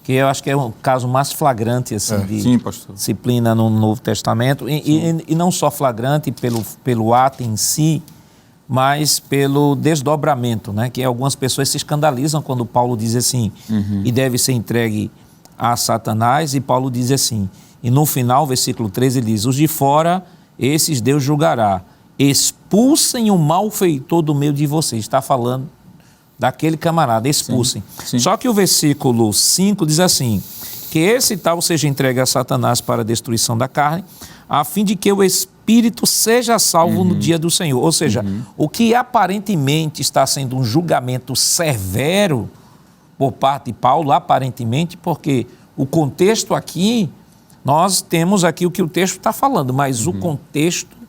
que eu acho que é o caso mais flagrante assim, de sim, pastor, disciplina no Novo Testamento, e não só flagrante pelo ato em si, mas pelo desdobramento, né? Que algumas pessoas se escandalizam quando Paulo diz assim, e deve ser entregue a Satanás, e Paulo diz assim, e no final, versículo 13, ele diz, os de fora, esses Deus julgará, expulsem o malfeitor do meio de vocês. Está falando daquele camarada, expulsem. Sim. Só que o versículo 5 diz assim, que esse tal seja entregue a Satanás para a destruição da carne, a fim de que o espírito seja salvo no dia do Senhor. Ou seja, o que aparentemente está sendo um julgamento severo por parte de Paulo, aparentemente, porque o contexto aqui, nós temos aqui o que o texto está falando, mas o contexto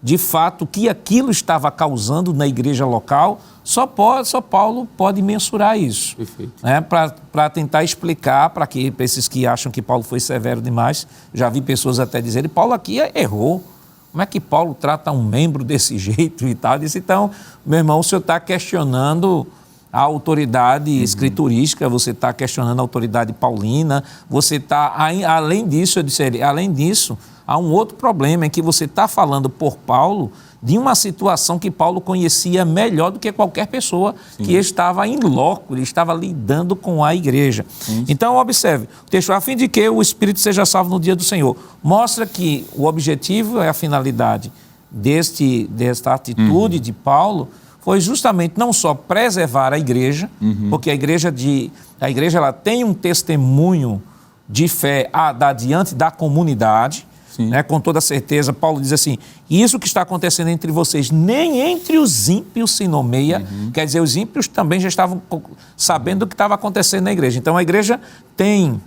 de fato, o que aquilo estava causando na igreja local, só Paulo pode mensurar isso. Perfeito. Né? Para tentar explicar para esses que acham que Paulo foi severo demais. Já vi pessoas até dizerem, Paulo aqui errou. Como é que Paulo trata um membro desse jeito e tal? Disse, então, meu irmão, o senhor está questionando a autoridade escriturística, você está questionando a autoridade paulina, você está, além disso, eu disse a ele, além disso, há um outro problema, é que você está falando por Paulo de uma situação que Paulo conhecia melhor do que qualquer pessoa. Sim. Que estava em loco, ele estava lidando com a igreja. Sim. Então, observe, o texto, a fim de que o Espírito seja salvo no dia do Senhor, mostra que o objetivo é a finalidade desta atitude de Paulo, foi justamente não só preservar a igreja, porque a igreja ela tem um testemunho de fé a dar diante da comunidade, né? Com toda certeza. Paulo diz assim, isso que está acontecendo entre vocês, nem entre os ímpios se nomeia, quer dizer, os ímpios também já estavam sabendo do que estava acontecendo na igreja. Então a igreja tem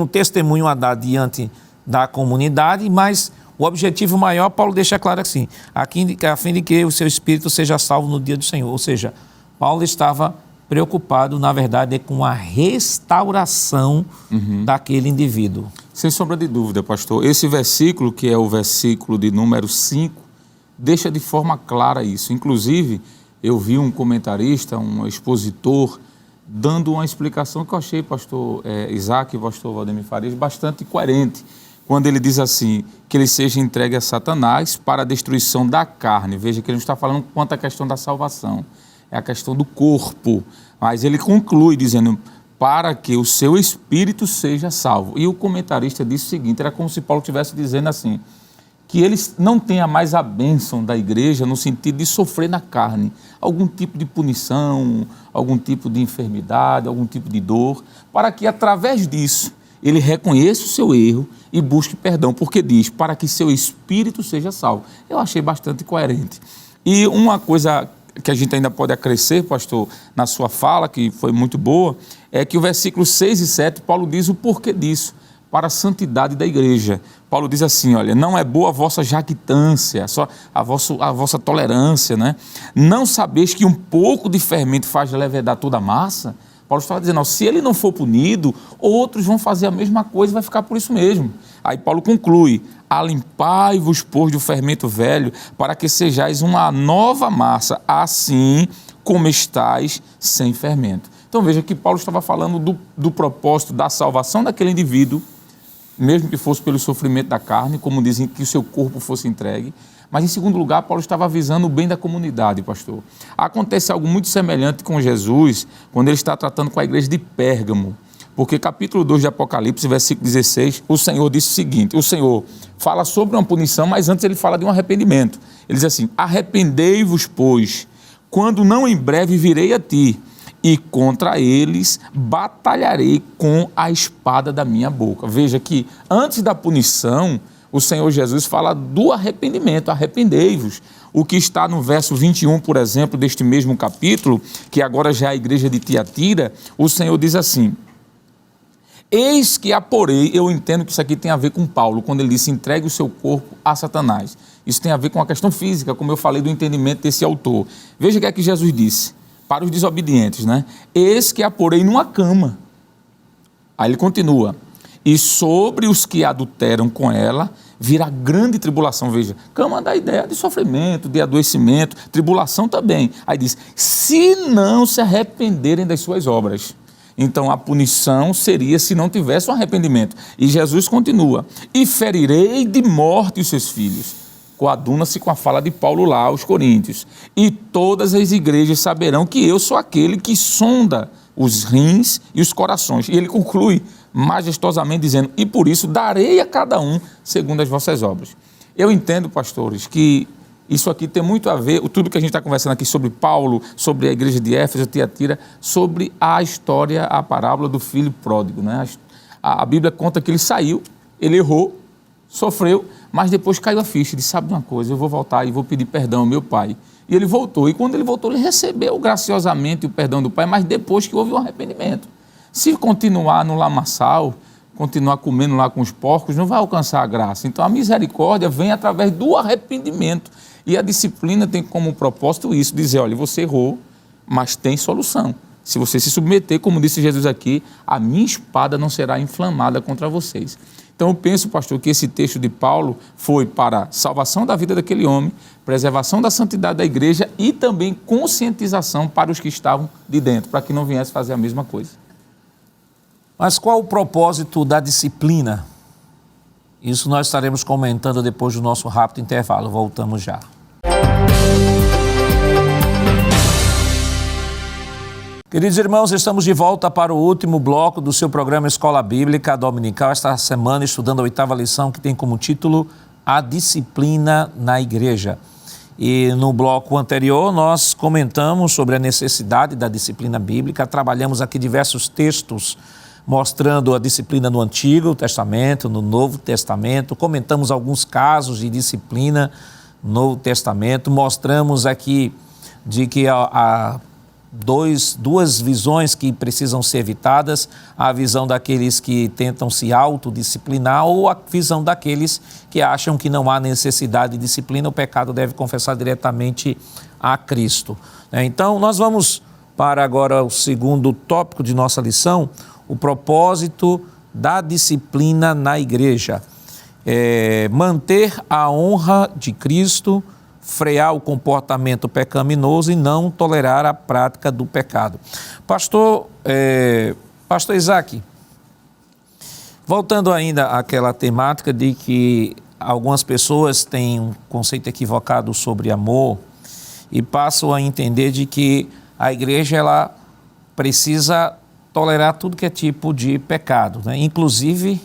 um testemunho a dar diante da comunidade, mas o objetivo maior, Paulo deixa claro assim, a fim de que o seu espírito seja salvo no dia do Senhor. Ou seja, Paulo estava preocupado, na verdade, com a restauração daquele indivíduo. Sem sombra de dúvida, pastor. Esse versículo, que é o versículo de número 5, deixa de forma clara isso. Inclusive, eu vi um comentarista, um expositor, dando uma explicação que eu achei, pastor Isaac e pastor Valdemir Farias, bastante coerente. Quando ele diz assim, que ele seja entregue a Satanás para a destruição da carne. Veja que ele não está falando quanto à questão da salvação, é a questão do corpo. Mas ele conclui dizendo, para que o seu espírito seja salvo. E o comentarista disse o seguinte, era como se Paulo estivesse dizendo assim, que ele não tenha mais a bênção da igreja no sentido de sofrer na carne, algum tipo de punição, algum tipo de enfermidade, algum tipo de dor, para que através disso ele reconheça o seu erro e busque perdão, porque diz, para que seu espírito seja salvo. Eu achei bastante coerente. E uma coisa que a gente ainda pode acrescer, pastor, na sua fala, que foi muito boa, é que o versículo 6 e 7, Paulo diz o porquê disso, para a santidade da igreja. Paulo diz assim, olha, não é boa a vossa jactância, só a vossa tolerância, né? Não sabeis que um pouco de fermento faz levedar toda a massa? Paulo estava dizendo, ó, se ele não for punido, outros vão fazer a mesma coisa e vai ficar por isso mesmo. Aí Paulo conclui, alimpai-vos, pois, do fermento velho, para que sejais uma nova massa, assim como estáis sem fermento. Então veja que Paulo estava falando do propósito da salvação daquele indivíduo, mesmo que fosse pelo sofrimento da carne, como dizem que o seu corpo fosse entregue. Mas, em segundo lugar, Paulo estava avisando o bem da comunidade, pastor. Acontece algo muito semelhante com Jesus, quando ele está tratando com a igreja de Pérgamo. Porque capítulo 2 de Apocalipse, versículo 16, o Senhor disse o seguinte, o Senhor fala sobre uma punição, mas antes ele fala de um arrependimento. Ele diz assim, arrependei-vos, pois, quando não em breve virei a ti, e contra eles batalharei com a espada da minha boca. Veja que antes da punição, o Senhor Jesus fala do arrependimento, arrependei-vos. O que está no verso 21, por exemplo, deste mesmo capítulo, que agora já é a igreja de Tiatira, o Senhor diz assim, eis que aporei, eu entendo que isso aqui tem a ver com Paulo, quando ele disse, entregue o seu corpo a Satanás. Isso tem a ver com a questão física, como eu falei do entendimento desse autor. Veja o que é que Jesus disse, para os desobedientes, né? Eis que aporei numa cama. Aí ele continua, e sobre os que adulteram com ela, virá grande tribulação. Veja, cama dá ideia de sofrimento, de adoecimento, tribulação também. Aí diz, se não se arrependerem das suas obras. Então a punição seria se não tivesse um arrependimento. E Jesus continua, e ferirei de morte os seus filhos. Coaduna-se com a fala de Paulo lá aos Coríntios. E todas as igrejas saberão que eu sou aquele que sonda os rins e os corações. E ele conclui majestosamente dizendo, e por isso darei a cada um segundo as vossas obras. Eu entendo, pastores, que isso aqui tem muito a ver, tudo que a gente está conversando aqui sobre Paulo, sobre a igreja de Éfeso, Tiatira, sobre a história, a parábola do filho pródigo, né? A Bíblia conta que ele saiu, ele errou, sofreu, mas depois caiu a ficha, disse, sabe uma coisa, eu vou voltar e vou pedir perdão ao meu pai. E ele voltou, e quando ele voltou, ele recebeu graciosamente o perdão do pai, mas depois que houve um arrependimento. Se continuar no lamaçal, continuar comendo lá com os porcos, não vai alcançar a graça. Então a misericórdia vem através do arrependimento. E a disciplina tem como propósito isso, dizer, olha, você errou, mas tem solução. Se você se submeter, como disse Jesus aqui, a minha espada não será inflamada contra vocês. Então eu penso, pastor, que esse texto de Paulo foi para salvação da vida daquele homem, preservação da santidade da igreja e também conscientização para os que estavam de dentro, para que não viesse fazer a mesma coisa. Mas qual o propósito da disciplina? Isso nós estaremos comentando depois do nosso rápido intervalo. Voltamos já. Queridos irmãos, estamos de volta para o último bloco do seu programa Escola Bíblica Dominical. Esta semana estudando a 8ª lição, que tem como título A Disciplina na Igreja. E no bloco anterior nós comentamos sobre a necessidade da disciplina bíblica, trabalhamos aqui diversos textos mostrando a disciplina no Antigo Testamento, no Novo Testamento, comentamos alguns casos de disciplina no Novo Testamento, mostramos aqui de que há duas visões que precisam ser evitadas, a visão daqueles que tentam se autodisciplinar ou a visão daqueles que acham que não há necessidade de disciplina, o pecado deve confessar diretamente a Cristo. Então, nós vamos para agora o segundo tópico de nossa lição, o propósito da disciplina na igreja. Manter a honra de Cristo, frear o comportamento pecaminoso e não tolerar a prática do pecado. Pastor Isaac, voltando ainda àquela temática de que algumas pessoas têm um conceito equivocado sobre amor e passam a entender de que a igreja ela precisa tolerar tudo que é tipo de pecado, né? Inclusive,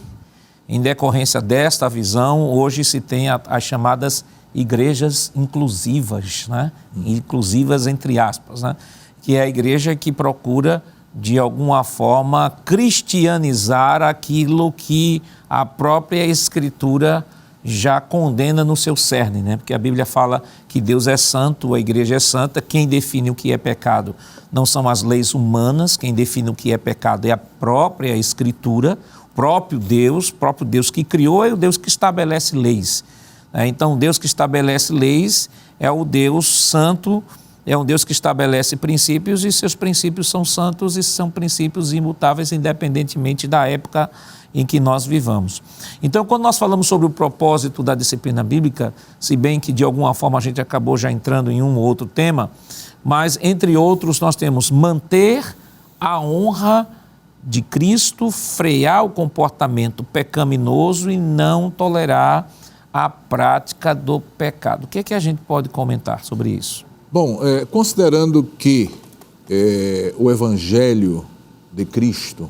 em decorrência desta visão, hoje se tem as chamadas igrejas inclusivas, né? Inclusivas entre aspas, né? Que é a igreja que procura, de alguma forma, cristianizar aquilo que a própria Escritura já condena no seu cerne, né? Porque a Bíblia fala que Deus é santo, a igreja é santa, quem define o que é pecado não são as leis humanas, quem define o que é pecado é a própria Escritura, o próprio Deus que criou é o Deus que estabelece leis. Então, Deus que estabelece leis é o Deus santo, é um Deus que estabelece princípios e seus princípios são santos e são princípios imutáveis, independentemente da época em que nós vivamos. Então, quando nós falamos sobre o propósito da disciplina bíblica, se bem que de alguma forma a gente acabou já entrando em um ou outro tema, mas entre outros nós temos manter a honra de Cristo, frear o comportamento pecaminoso e não tolerar a prática do pecado. O que é que a gente pode comentar sobre isso? Bom, considerando que o Evangelho de Cristo,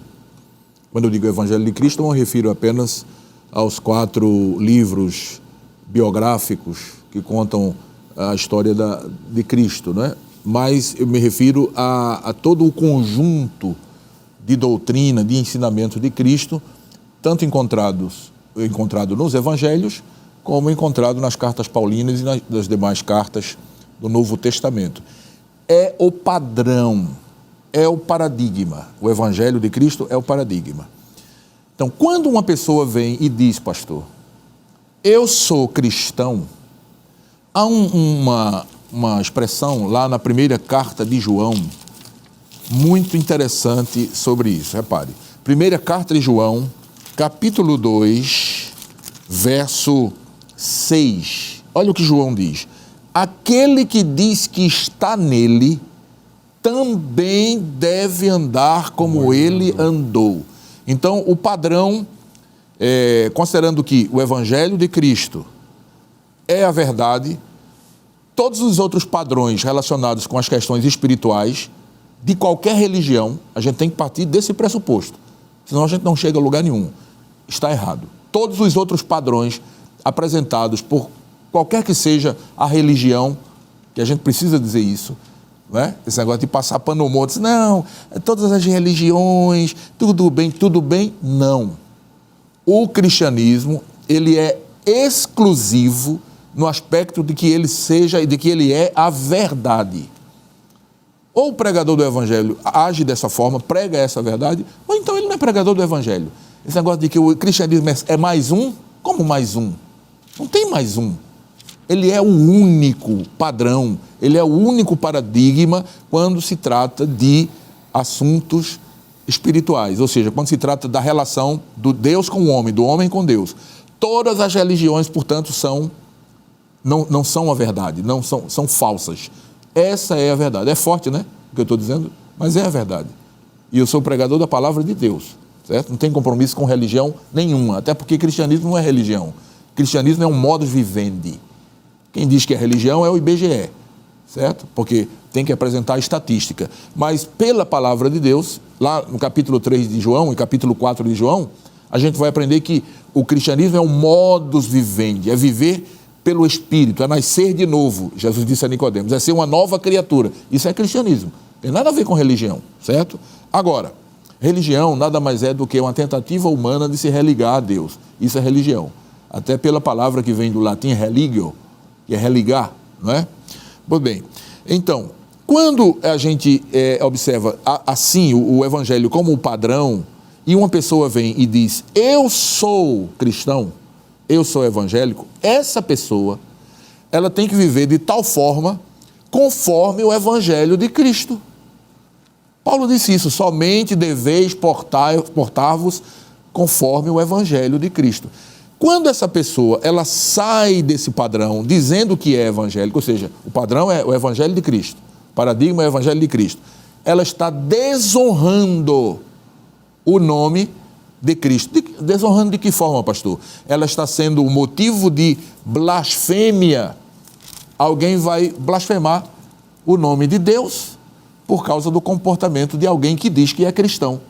quando eu digo Evangelho de Cristo, eu me refiro apenas aos 4 livros biográficos que contam a história de Cristo, não é? Mas eu me refiro a todo o conjunto de doutrina, de ensinamento de Cristo, tanto encontrado nos Evangelhos, como encontrado nas cartas paulinas e nas demais cartas do Novo Testamento. É o padrão, é o paradigma. O Evangelho de Cristo é o paradigma. Então, quando uma pessoa vem e diz, pastor, eu sou cristão, há uma expressão lá na primeira carta de João, muito interessante sobre isso. Repare, primeira carta de João, capítulo 2, verso 6. Olha o que João diz. Aquele que diz que está nele, também deve andar como ele andou. Então, o padrão, considerando que o Evangelho de Cristo é a verdade, todos os outros padrões relacionados com as questões espirituais de qualquer religião, a gente tem que partir desse pressuposto. Senão a gente não chega a lugar nenhum. Está errado. Todos os outros padrões apresentados por qualquer que seja a religião, que a gente precisa dizer isso, né? Esse negócio de passar pano no monte, não, todas as religiões, tudo bem, não. O cristianismo, ele é exclusivo no aspecto de que ele seja e de que ele é a verdade. Ou o pregador do evangelho age dessa forma, prega essa verdade, ou então ele não é pregador do evangelho. Esse negócio de que o cristianismo é mais um, como mais um? Não tem mais um. Ele é o único padrão, ele é o único paradigma quando se trata de assuntos espirituais, ou seja, quando se trata da relação do Deus com o homem, do homem com Deus. Todas as religiões, portanto, não são a verdade, são falsas. Essa é a verdade. É forte, né, o que eu estou dizendo? Mas é a verdade. E eu sou pregador da palavra de Deus, certo? Não tem compromisso com religião nenhuma, até porque cristianismo não é religião. Cristianismo é um modus vivendi. Quem diz que é religião é o IBGE, certo? Porque tem que apresentar estatística. Mas pela palavra de Deus, lá no capítulo 3 de João e capítulo 4 de João, a gente vai aprender que o cristianismo é um modus vivendi, é viver pelo Espírito, é nascer de novo. Jesus disse a Nicodemos, é ser uma nova criatura. Isso é cristianismo. Tem nada a ver com religião, certo? Agora, religião nada mais é do que uma tentativa humana de se religar a Deus. Isso é religião. Até pela palavra que vem do latim religio, que é religar, não é? Pois bem, então, quando a gente observa assim o evangelho como o padrão, e uma pessoa vem e diz, eu sou cristão, eu sou evangélico, essa pessoa, ela tem que viver de tal forma conforme o evangelho de Cristo. Paulo disse isso, somente deveis portar-vos conforme o evangelho de Cristo. Quando essa pessoa, ela sai desse padrão, dizendo que é evangélico, ou seja, o padrão é o evangelho de Cristo, o paradigma é o evangelho de Cristo, ela está desonrando o nome de Cristo. Desonrando de que forma, pastor? Ela está sendo o motivo de blasfêmia. Alguém vai blasfemar o nome de Deus por causa do comportamento de alguém que diz que é cristão.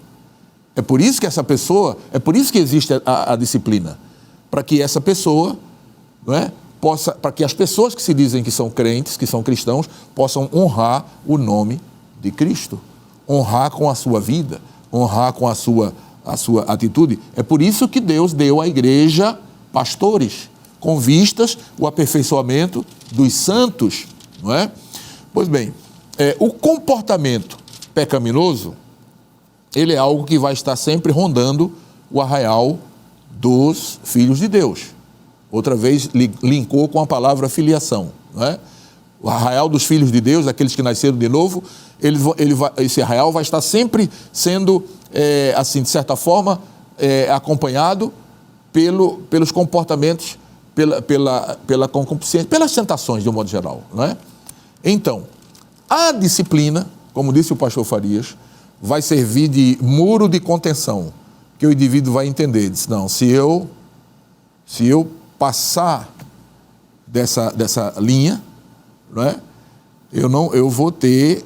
É por isso que essa pessoa, é por isso que existe a disciplina. Para que essa pessoa, não é, possa, para que as pessoas que se dizem que são crentes, que são cristãos, possam honrar o nome de Cristo. Honrar com a sua vida, honrar com a sua atitude. É por isso que Deus deu à igreja pastores, com vistas o aperfeiçoamento dos santos, não é? Pois bem, o comportamento pecaminoso, ele é algo que vai estar sempre rondando o arraial dos filhos de Deus. Outra vez linkou com a palavra filiação, não é? O arraial dos filhos de Deus, aqueles que nasceram de novo, esse arraial vai estar sempre sendo, assim, de certa forma, acompanhado pelos comportamentos, pela concupiscência, pelas tentações, de um modo geral, não é? Então, a disciplina, como disse o pastor Farias, vai servir de muro de contenção, que o indivíduo vai entender. Diz, não, se eu passar dessa linha, não é? Eu vou ter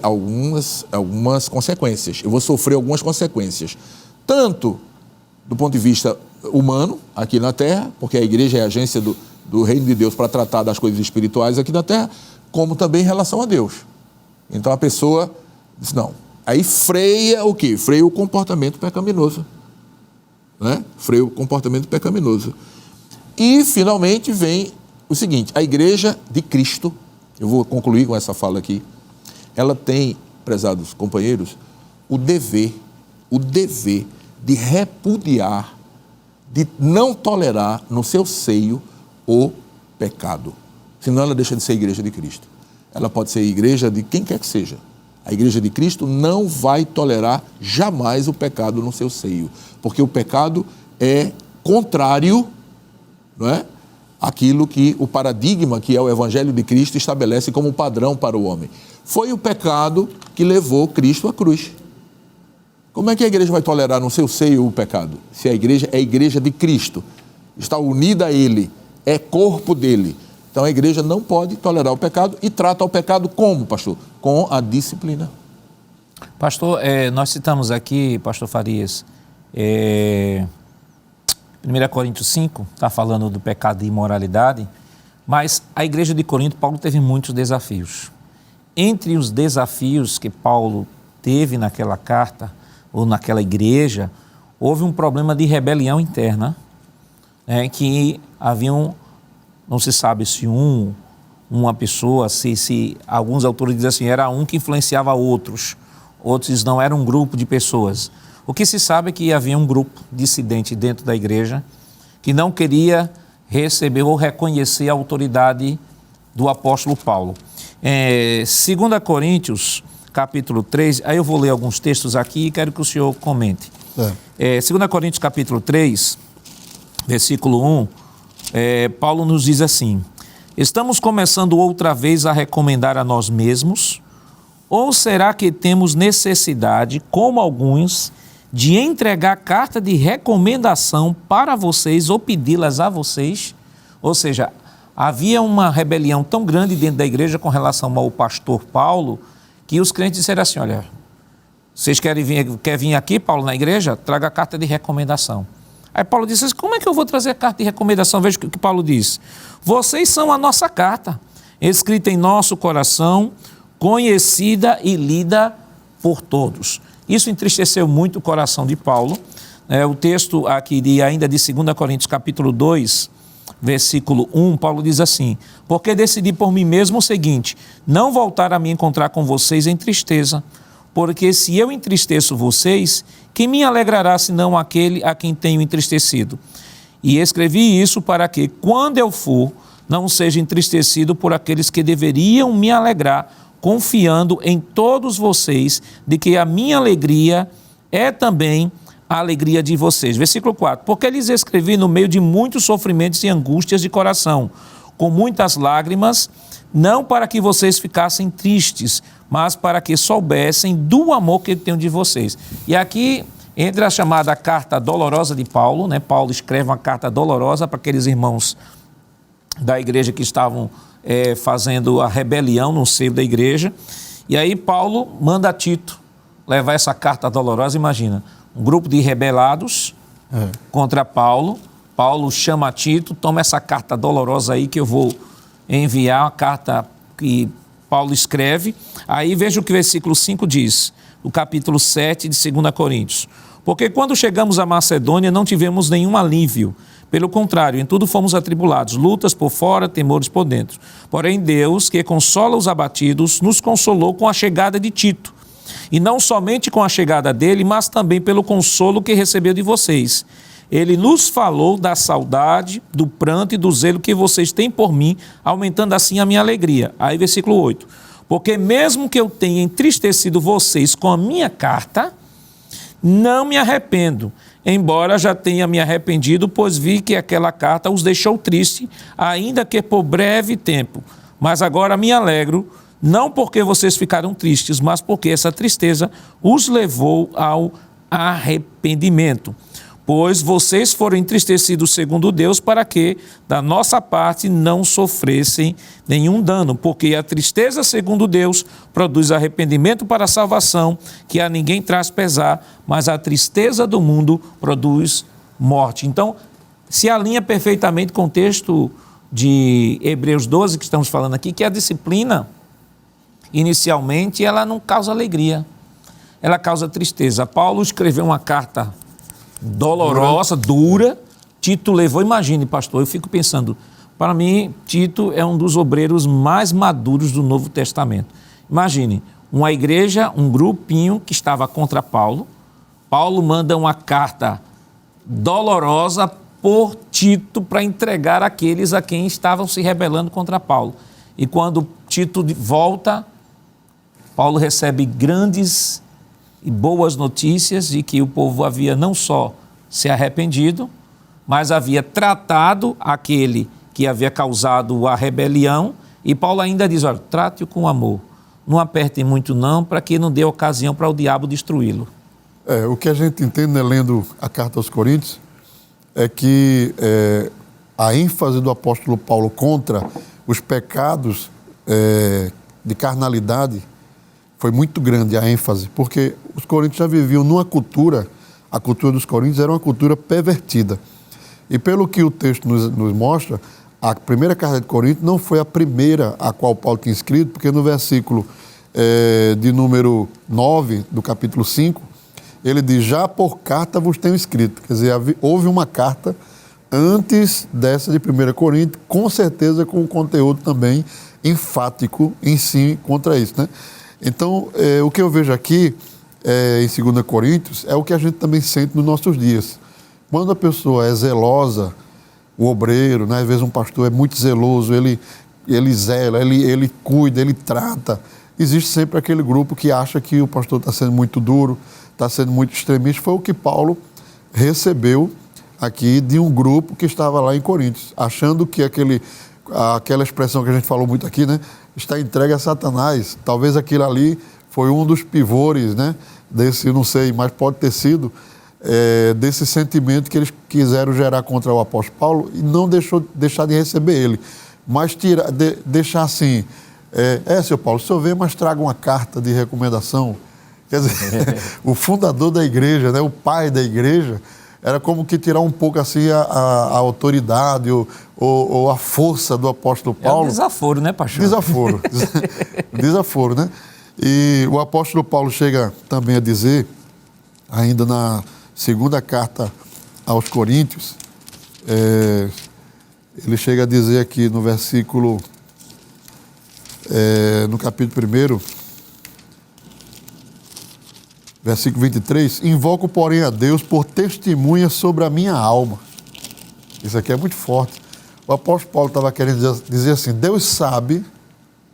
algumas consequências. Eu vou sofrer algumas consequências. Tanto do ponto de vista humano, aqui na Terra, porque a igreja é a agência do reino de Deus para tratar das coisas espirituais aqui na Terra, como também em relação a Deus. Então a pessoa diz, não. Aí freia o quê? Freia o comportamento pecaminoso. Né? Freia o comportamento pecaminoso. E, finalmente, vem o seguinte, a igreja de Cristo, eu vou concluir com essa fala aqui, ela tem, prezados companheiros, o dever de repudiar, de não tolerar no seu seio o pecado. Senão ela deixa de ser igreja de Cristo. Ela pode ser igreja de quem quer que seja. A igreja de Cristo não vai tolerar jamais o pecado no seu seio, porque o pecado é contrário, não é? Aquilo que o paradigma, que é o evangelho de Cristo, estabelece como padrão para o homem. Foi o pecado que levou Cristo à cruz. Como é que a igreja vai tolerar no seu seio o pecado? Se a igreja é a igreja de Cristo, está unida a Ele, é corpo dele. Então a igreja não pode tolerar o pecado e trata o pecado como, pastor? Com a disciplina. Pastor, nós citamos aqui, pastor Farias, 1 Coríntios 5, está falando do pecado e imoralidade, mas a igreja de Corinto, Paulo teve muitos desafios. Entre os desafios que Paulo teve naquela carta, ou naquela igreja, houve um problema de rebelião interna, que haviam, não se sabe se uma pessoa, se alguns autores dizem assim, era um que influenciava outros dizem, não, era um grupo de pessoas. O que se sabe é que havia um grupo dissidente dentro da igreja que não queria receber ou reconhecer a autoridade do apóstolo Paulo. 2 Coríntios, capítulo 3, aí eu vou ler alguns textos aqui e quero que o senhor comente. 2 Coríntios, capítulo 3, versículo 1, Paulo nos diz assim: estamos começando outra vez a recomendar a nós mesmos, ou será que temos necessidade, como alguns, de entregar carta de recomendação para vocês ou pedi-las a vocês? Ou seja, havia uma rebelião tão grande dentro da igreja com relação ao pastor Paulo, que os crentes disseram assim: olha, vocês querem vir aqui, Paulo, na igreja? Traga a carta de recomendação. Aí Paulo disse: como é que eu vou trazer a carta de recomendação? Veja o que Paulo diz: vocês são a nossa carta, escrita em nosso coração, conhecida e lida por todos. Isso entristeceu muito o coração de Paulo. O texto aqui ainda de 2 Coríntios, capítulo 2, versículo 1, Paulo diz assim: porque decidi por mim mesmo o seguinte, não voltar a me encontrar com vocês em tristeza, porque se eu entristeço vocês, quem me alegrará senão aquele a quem tenho entristecido? E escrevi isso para que, quando eu for, não seja entristecido por aqueles que deveriam me alegrar, confiando em todos vocês, de que a minha alegria é também a alegria de vocês. Versículo 4. Porque lhes escrevi no meio de muitos sofrimentos e angústias de coração, com muitas lágrimas, não para que vocês ficassem tristes, mas para que soubessem do amor que eu tenho de vocês. E aqui entra a chamada carta dolorosa de Paulo, né? Paulo escreve uma carta dolorosa para aqueles irmãos da igreja que estavam fazendo a rebelião no seio da igreja. E aí Paulo manda Tito levar essa carta dolorosa. Imagina, um grupo de rebelados contra Paulo. Paulo chama Tito: toma essa carta dolorosa aí que eu vou enviar, a carta que Paulo escreve. Aí veja o que o versículo 5 diz, do capítulo 7 de 2 Coríntios. Porque quando chegamos à Macedônia não tivemos nenhum alívio. Pelo contrário, em tudo fomos atribulados, lutas por fora, temores por dentro. Porém Deus, que consola os abatidos, nos consolou com a chegada de Tito. E não somente com a chegada dele, mas também pelo consolo que recebeu de vocês. Ele nos falou da saudade, do pranto e do zelo que vocês têm por mim, aumentando assim a minha alegria. Aí versículo 8. Porque mesmo que eu tenha entristecido vocês com a minha carta, não me arrependo, embora já tenha me arrependido, pois vi que aquela carta os deixou triste, ainda que por breve tempo. Mas agora me alegro, não porque vocês ficaram tristes, mas porque essa tristeza os levou ao arrependimento. Pois vocês foram entristecidos segundo Deus, para que, da nossa parte, não sofressem nenhum dano, porque a tristeza segundo Deus produz arrependimento para a salvação, que a ninguém traz pesar, mas a tristeza do mundo produz morte. Então, se alinha perfeitamente com o texto de Hebreus 12, que estamos falando aqui, que a disciplina, inicialmente, ela não causa alegria, ela causa tristeza. Paulo escreveu uma carta dolorosa, dura. Tito levou, imagine, pastor, eu fico pensando, para mim, Tito é um dos obreiros mais maduros do Novo Testamento. Imagine, uma igreja, um grupinho que estava contra Paulo. Paulo manda uma carta dolorosa por Tito para entregar àqueles a quem estavam se rebelando contra Paulo. E quando Tito volta, Paulo recebe grandes e boas notícias de que o povo havia não só se arrependido, mas havia tratado aquele que havia causado a rebelião. E Paulo ainda diz: olha, trate-o com amor, não aperte muito não, para que não dê ocasião para o diabo destruí-lo. O que a gente entende, né, lendo a carta aos Coríntios, é que a ênfase do apóstolo Paulo contra os pecados de carnalidade foi muito grande, a ênfase, porque os coríntios já viviam numa cultura, a cultura dos coríntios era uma cultura pervertida. E pelo que o texto nos mostra, a primeira carta de Coríntios não foi a primeira a qual Paulo tinha escrito, porque no versículo de número 9 do capítulo 5, ele diz: já por carta vos tenho escrito. Quer dizer, houve uma carta antes dessa de 1 Coríntios, com certeza com um conteúdo também enfático em si contra isso, né? Então, o que eu vejo aqui em 2 Coríntios é o que a gente também sente nos nossos dias. Quando a pessoa é zelosa, o obreiro, né? Às vezes um pastor é muito zeloso, ele zela, ele cuida, ele trata. Existe sempre aquele grupo que acha que o pastor está sendo muito duro, está sendo muito extremista. Foi o que Paulo recebeu aqui de um grupo que estava lá em Coríntios, achando que aquela expressão que a gente falou muito aqui, né? Está entregue a Satanás. Talvez aquilo ali foi um dos pivôs, né? Desse, não sei, mas pode ter sido, desse sentimento que eles quiseram gerar contra o apóstolo Paulo e não deixar de receber ele. Mas deixar assim, seu Paulo, se eu ver, mas traga uma carta de recomendação. Quer dizer, o fundador da igreja, né, o pai da igreja, era como que tirar um pouco assim a autoridade ou a força do apóstolo Paulo. É um desaforo, né, pastor? Desaforo, né? E o apóstolo Paulo chega também a dizer, ainda na segunda carta aos Coríntios, ele chega a dizer aqui no versículo, no capítulo 1, versículo 23, invoco, porém, a Deus por testemunha sobre a minha alma. Isso aqui é muito forte. O apóstolo Paulo estava querendo dizer assim, Deus sabe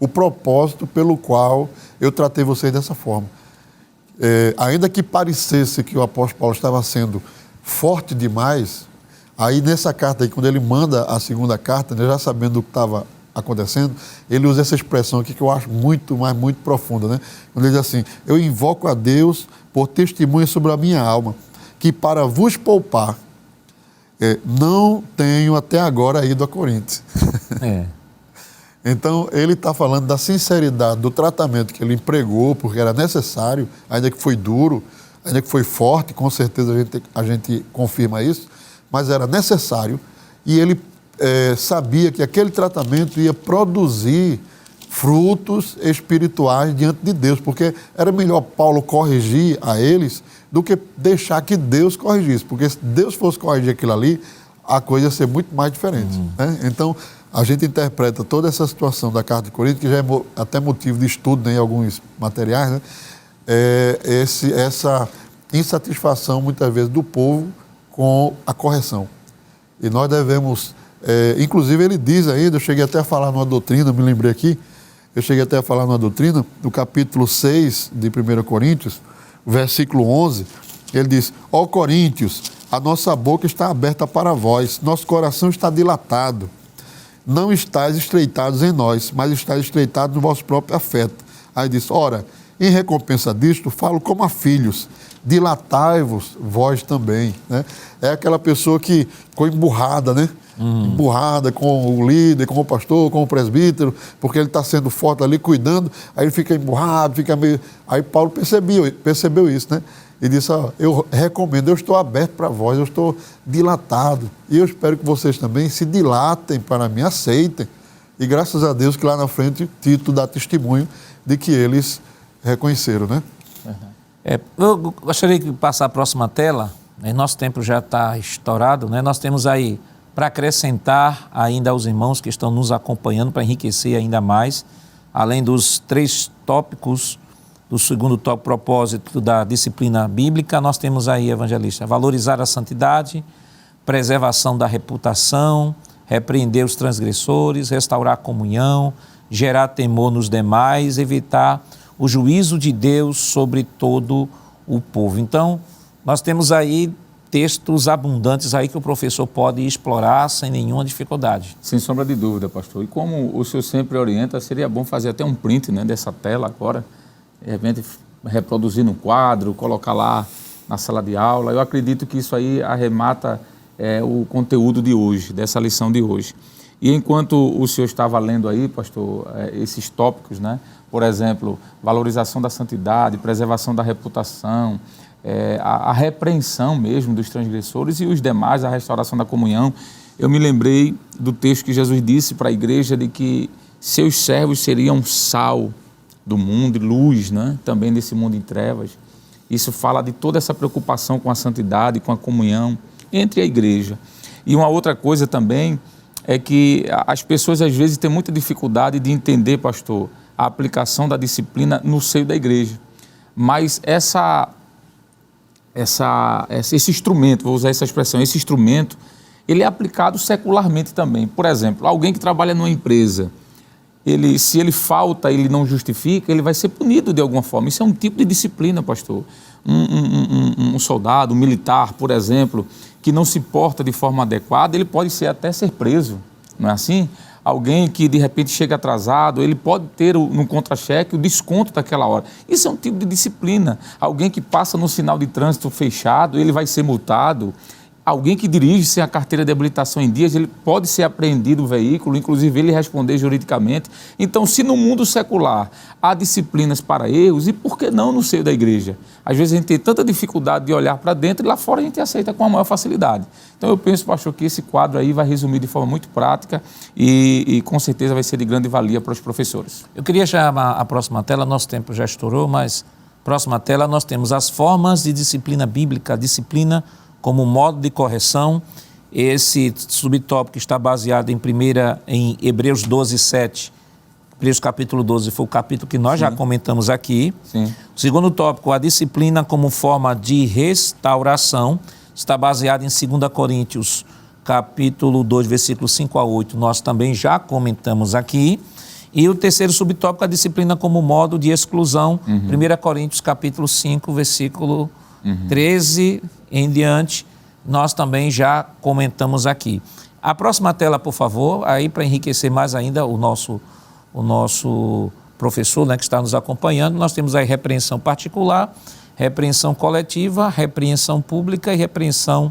o propósito pelo qual eu tratei vocês dessa forma. Ainda que parecesse que o apóstolo Paulo estava sendo forte demais, aí nessa carta, aí, quando ele manda a segunda carta, né, já sabendo o que estava acontecendo, ele usa essa expressão aqui que eu acho muito profunda, né? Quando ele diz assim, eu invoco a Deus por testemunha sobre a minha alma, que para vos poupar, não tenho até agora ido a Corinto. Então, ele está falando da sinceridade do tratamento que ele empregou, porque era necessário, ainda que foi duro, ainda que foi forte, com certeza a gente confirma isso, mas era necessário, e ele sabia que aquele tratamento ia produzir frutos espirituais diante de Deus, porque era melhor Paulo corrigir a eles do que deixar que Deus corrigisse, porque se Deus fosse corrigir aquilo ali, a coisa ia ser muito mais diferente. Né? Então, a gente interpreta toda essa situação da carta de Coríntios, que já é até motivo de estudo, né, em alguns materiais, né? Essa insatisfação, muitas vezes, do povo com a correção. E nós devemos... inclusive, ele diz ainda, eu cheguei até a falar numa doutrina, me lembrei aqui, no capítulo 6 de 1 Coríntios, versículo 11, ele diz, ó Coríntios, a nossa boca está aberta para vós, nosso coração está dilatado. Não estáis estreitados em nós, mas estáis estreitados no vosso próprio afeto. Aí diz, ora, em recompensa disto, falo como a filhos, dilatai-vos vós também. Né? É aquela pessoa que ficou emburrada, né? Emburrada com o líder, com o pastor, com o presbítero, porque ele está sendo forte ali, cuidando, aí ele fica emburrado, fica meio... Aí Paulo percebeu isso, né? E disse, eu recomendo, eu estou aberto para vós, eu estou dilatado. E eu espero que vocês também se dilatem para mim, aceitem. E graças a Deus que lá na frente Tito dá testemunho de que eles reconheceram, né? Eu gostaria de passar a próxima tela, né? Nosso tempo já está estourado, né? Nós temos aí, para acrescentar ainda aos irmãos que estão nos acompanhando, para enriquecer ainda mais, além dos 3 tópicos, do segundo tópico, propósito da disciplina bíblica, nós temos aí, evangelista, valorizar a santidade, preservação da reputação, repreender os transgressores, restaurar a comunhão, gerar temor nos demais, evitar o juízo de Deus sobre todo o povo. Então, nós temos aí textos abundantes aí que o professor pode explorar sem nenhuma dificuldade. Sem sombra de dúvida, pastor. E como o senhor sempre orienta, seria bom fazer até um print, né, dessa tela agora, de repente reproduzir no quadro, colocar lá na sala de aula. Eu acredito que isso aí arremata o conteúdo de hoje, dessa lição de hoje. E enquanto o senhor estava lendo aí, pastor, esses tópicos, né? Por exemplo, valorização da santidade, preservação da reputação, a repreensão mesmo dos transgressores e os demais, a restauração da comunhão, eu me lembrei do texto que Jesus disse para a igreja de que seus servos seriam sal do mundo e luz, né? Também desse mundo em trevas. Isso fala de toda essa preocupação com a santidade, com a comunhão entre a igreja. E uma outra coisa também é que as pessoas às vezes têm muita dificuldade de entender, pastor, a aplicação da disciplina no seio da igreja. mas esse instrumento, vou usar essa expressão, esse instrumento, ele é aplicado secularmente também. Por exemplo, alguém que trabalha numa empresa, se ele falta, ele não justifica, ele vai ser punido de alguma forma. Isso é um tipo de disciplina, pastor. Um soldado, um militar, por exemplo, que não se porta de forma adequada, ele pode até ser preso, não é assim? Alguém que de repente chega atrasado, ele pode ter no contra-cheque o desconto daquela hora. Isso é um tipo de disciplina. Alguém que passa no sinal de trânsito fechado, ele vai ser multado. Alguém que dirige sem a carteira de habilitação em dias, ele pode ser apreendido o veículo, inclusive ele responder juridicamente. Então, se no mundo secular há disciplinas para erros, e por que não no seio da igreja? Às vezes a gente tem tanta dificuldade de olhar para dentro e lá fora a gente aceita com a maior facilidade. Então eu penso, pastor, que esse quadro aí vai resumir de forma muito prática e com certeza vai ser de grande valia para os professores. Eu queria chamar a próxima tela, nosso tempo já estourou, mas próxima tela nós temos as formas de disciplina bíblica, a disciplina como modo de correção. Esse subtópico está baseado em Hebreus 12, 7. Hebreus capítulo 12 foi o capítulo que nós já comentamos aqui. Sim. O segundo tópico, a disciplina como forma de restauração, está baseado em 2 Coríntios capítulo 2, versículos 5 a 8. Nós também já comentamos aqui. E o terceiro subtópico, a disciplina como modo de exclusão, 1 Coríntios capítulo 5, versículo 13 em diante, nós também já comentamos aqui. A próxima tela, por favor, aí para enriquecer mais ainda o nosso professor, né, que está nos acompanhando. Nós temos aí repreensão particular, repreensão coletiva, repreensão pública e repreensão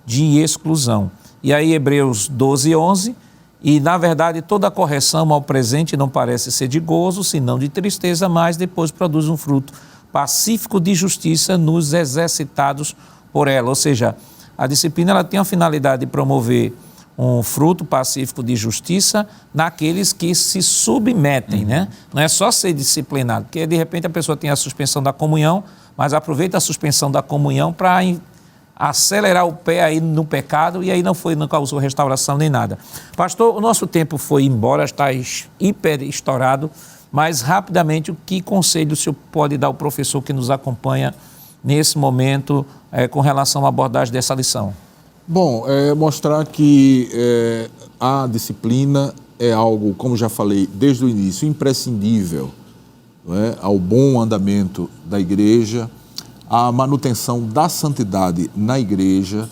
de exclusão. E aí Hebreus 12, 11, e na verdade toda correção ao presente não parece ser de gozo, senão de tristeza, mas depois produz um fruto pacífico de justiça nos exercitados por ela. Ou seja, a disciplina ela tem a finalidade de promover um fruto pacífico de justiça naqueles que se submetem, né? Não é só ser disciplinado, porque de repente a pessoa tem a suspensão da comunhão, mas aproveita a suspensão da comunhão para acelerar o pé aí no pecado e aí não causou restauração nem nada. Pastor, o nosso tempo foi embora, está hiper estourado, mas rapidamente, que conselho o senhor pode dar ao professor que nos acompanha nesse momento com relação à abordagem dessa lição? Bom, mostrar que a disciplina é algo, como já falei desde o início, imprescindível, não é, ao bom andamento da igreja, à manutenção da santidade na igreja,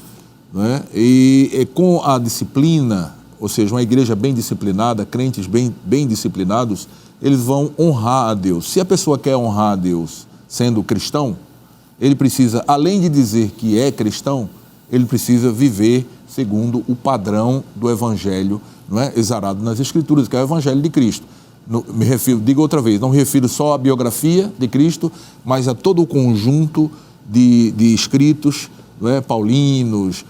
não é? E com a disciplina, ou seja, uma igreja bem disciplinada, crentes bem disciplinados, eles vão honrar a Deus. Se a pessoa quer honrar a Deus sendo cristão, ele precisa, além de dizer que é cristão, ele precisa viver segundo o padrão do evangelho, não é, exarado nas Escrituras, que é o evangelho de Cristo. Digo outra vez, não me refiro só à biografia de Cristo, mas a todo o conjunto de escritos, não é, paulinos,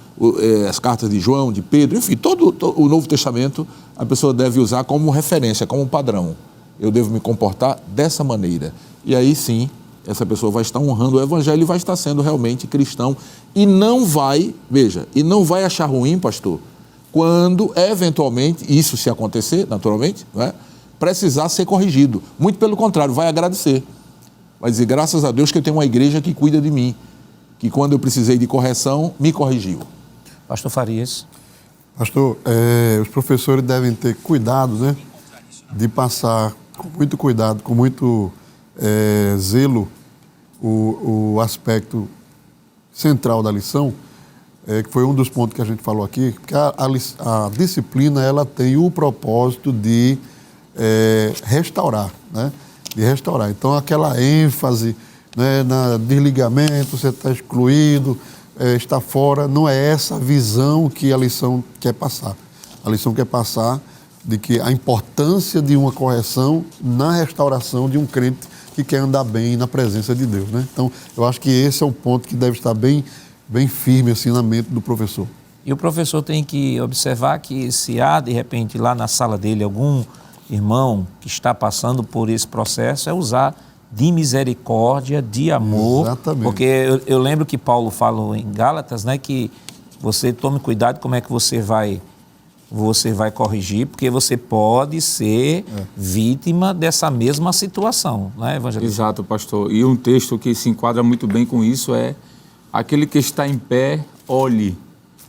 as cartas de João, de Pedro, enfim, todo o Novo Testamento a pessoa deve usar como referência, como padrão. Eu devo me comportar dessa maneira. E aí sim, essa pessoa vai estar honrando o evangelho e vai estar sendo realmente cristão. E não vai achar ruim, pastor, quando eventualmente, isso se acontecer, naturalmente, não é, precisar ser corrigido. Muito pelo contrário, vai agradecer. Vai dizer, graças a Deus que eu tenho uma igreja que cuida de mim, que quando eu precisei de correção, me corrigiu. Pastor Farias. Pastor, os professores devem ter cuidado, né, de passar com muito cuidado, com muito zelo, o aspecto central da lição, que foi um dos pontos que a gente falou aqui, que a disciplina ela tem o propósito de restaurar, né? De restaurar. Então, aquela ênfase, né, na desligamento, você está excluído, está fora, não é essa a visão que a lição quer passar. A lição quer passar de que a importância de uma correção na restauração de um crente que quer andar bem na presença de Deus, né? Então, eu acho que esse é um ponto que deve estar bem firme assim na mente do professor. E o professor tem que observar que se há, de repente, lá na sala dele, algum irmão que está passando por esse processo, é usar de misericórdia, de amor. Exatamente. Porque eu lembro que Paulo fala em Gálatas, né, que você tome cuidado como é que você vai você vai corrigir, porque você pode ser vítima dessa mesma situação, não é, evangelista? Exato, pastor. E um texto que se enquadra muito bem com isso é: aquele que está em pé, olhe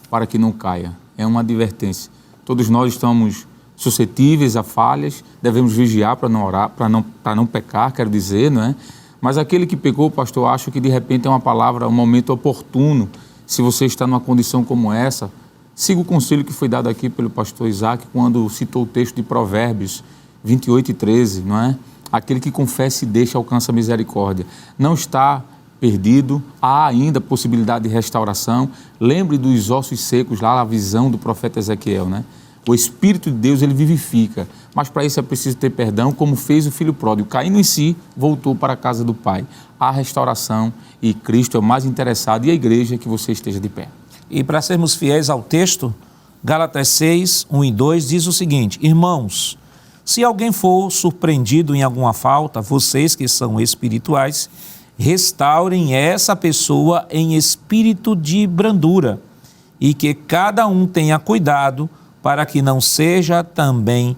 para que não caia. É uma advertência. Todos nós estamos suscetíveis a falhas, devemos vigiar para não orar, para não pecar, quero dizer, não é? Mas aquele que pecou, pastor, acho que de repente é uma palavra, um momento oportuno. Se você está numa condição como essa, siga o conselho que foi dado aqui pelo pastor Isaac quando citou o texto de Provérbios 28:13, não é? Aquele que confessa e deixa alcança misericórdia. Não está perdido, há ainda possibilidade de restauração. Lembre dos ossos secos, lá a visão do profeta Ezequiel, né? O Espírito de Deus, ele vivifica, mas para isso é preciso ter perdão, como fez o filho pródigo. Caindo em si, voltou para a casa do Pai. Há restauração e Cristo é o mais interessado, e a igreja que você esteja de pé. E para sermos fiéis ao texto, Gálatas 6, 1 e 2 diz o seguinte: irmãos, se alguém for surpreendido em alguma falta, vocês que são espirituais, restaurem essa pessoa em espírito de brandura, e que cada um tenha cuidado para que não seja também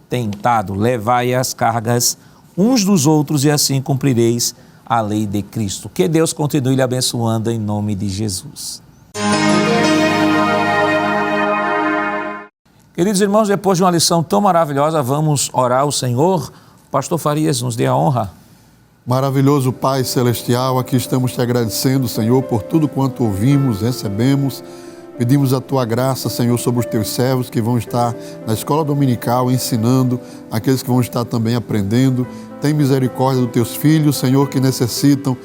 tentado. Levai as cargas uns dos outros e assim cumprireis a lei de Cristo. Que Deus continue lhe abençoando em nome de Jesus. Queridos irmãos, depois de uma lição tão maravilhosa, vamos orar ao Senhor. Pastor Farias, nos dê a honra. Maravilhoso Pai Celestial, aqui estamos te agradecendo, Senhor, por tudo quanto ouvimos, recebemos. Pedimos a Tua graça, Senhor, sobre os Teus servos que vão estar na escola dominical ensinando, aqueles que vão estar também aprendendo. Tem misericórdia dos Teus filhos, Senhor, que necessitam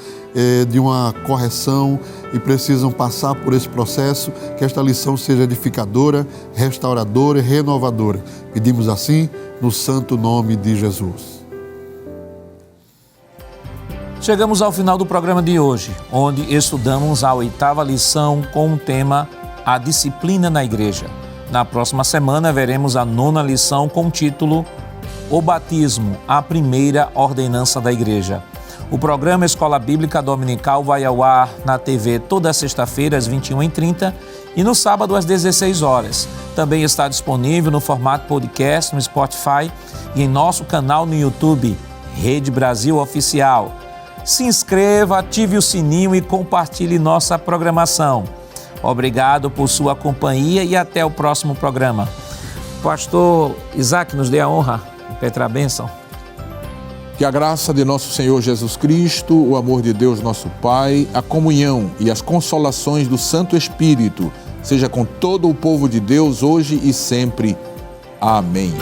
de uma correção e precisam passar por esse processo, que esta lição seja edificadora, restauradora e renovadora. Pedimos assim no santo nome de Jesus. Chegamos ao final do programa de hoje, onde estudamos a 8ª lição com o tema A Disciplina na Igreja. Na próxima semana veremos a 9ª lição com o título O Batismo, a primeira ordenança da Igreja. O programa Escola Bíblica Dominical vai ao ar na TV toda sexta-feira às 21h30 e no sábado às 16 horas. Também está disponível no formato podcast no Spotify e em nosso canal no YouTube, Rede Brasil Oficial. Se inscreva, ative o sininho e compartilhe nossa programação. Obrigado por sua companhia e até o próximo programa. Pastor Isaac, nos dê a honra e petra a bênção. Que a graça de nosso Senhor Jesus Cristo, o amor de Deus nosso Pai, a comunhão e as consolações do Santo Espírito seja com todo o povo de Deus hoje e sempre. Amém.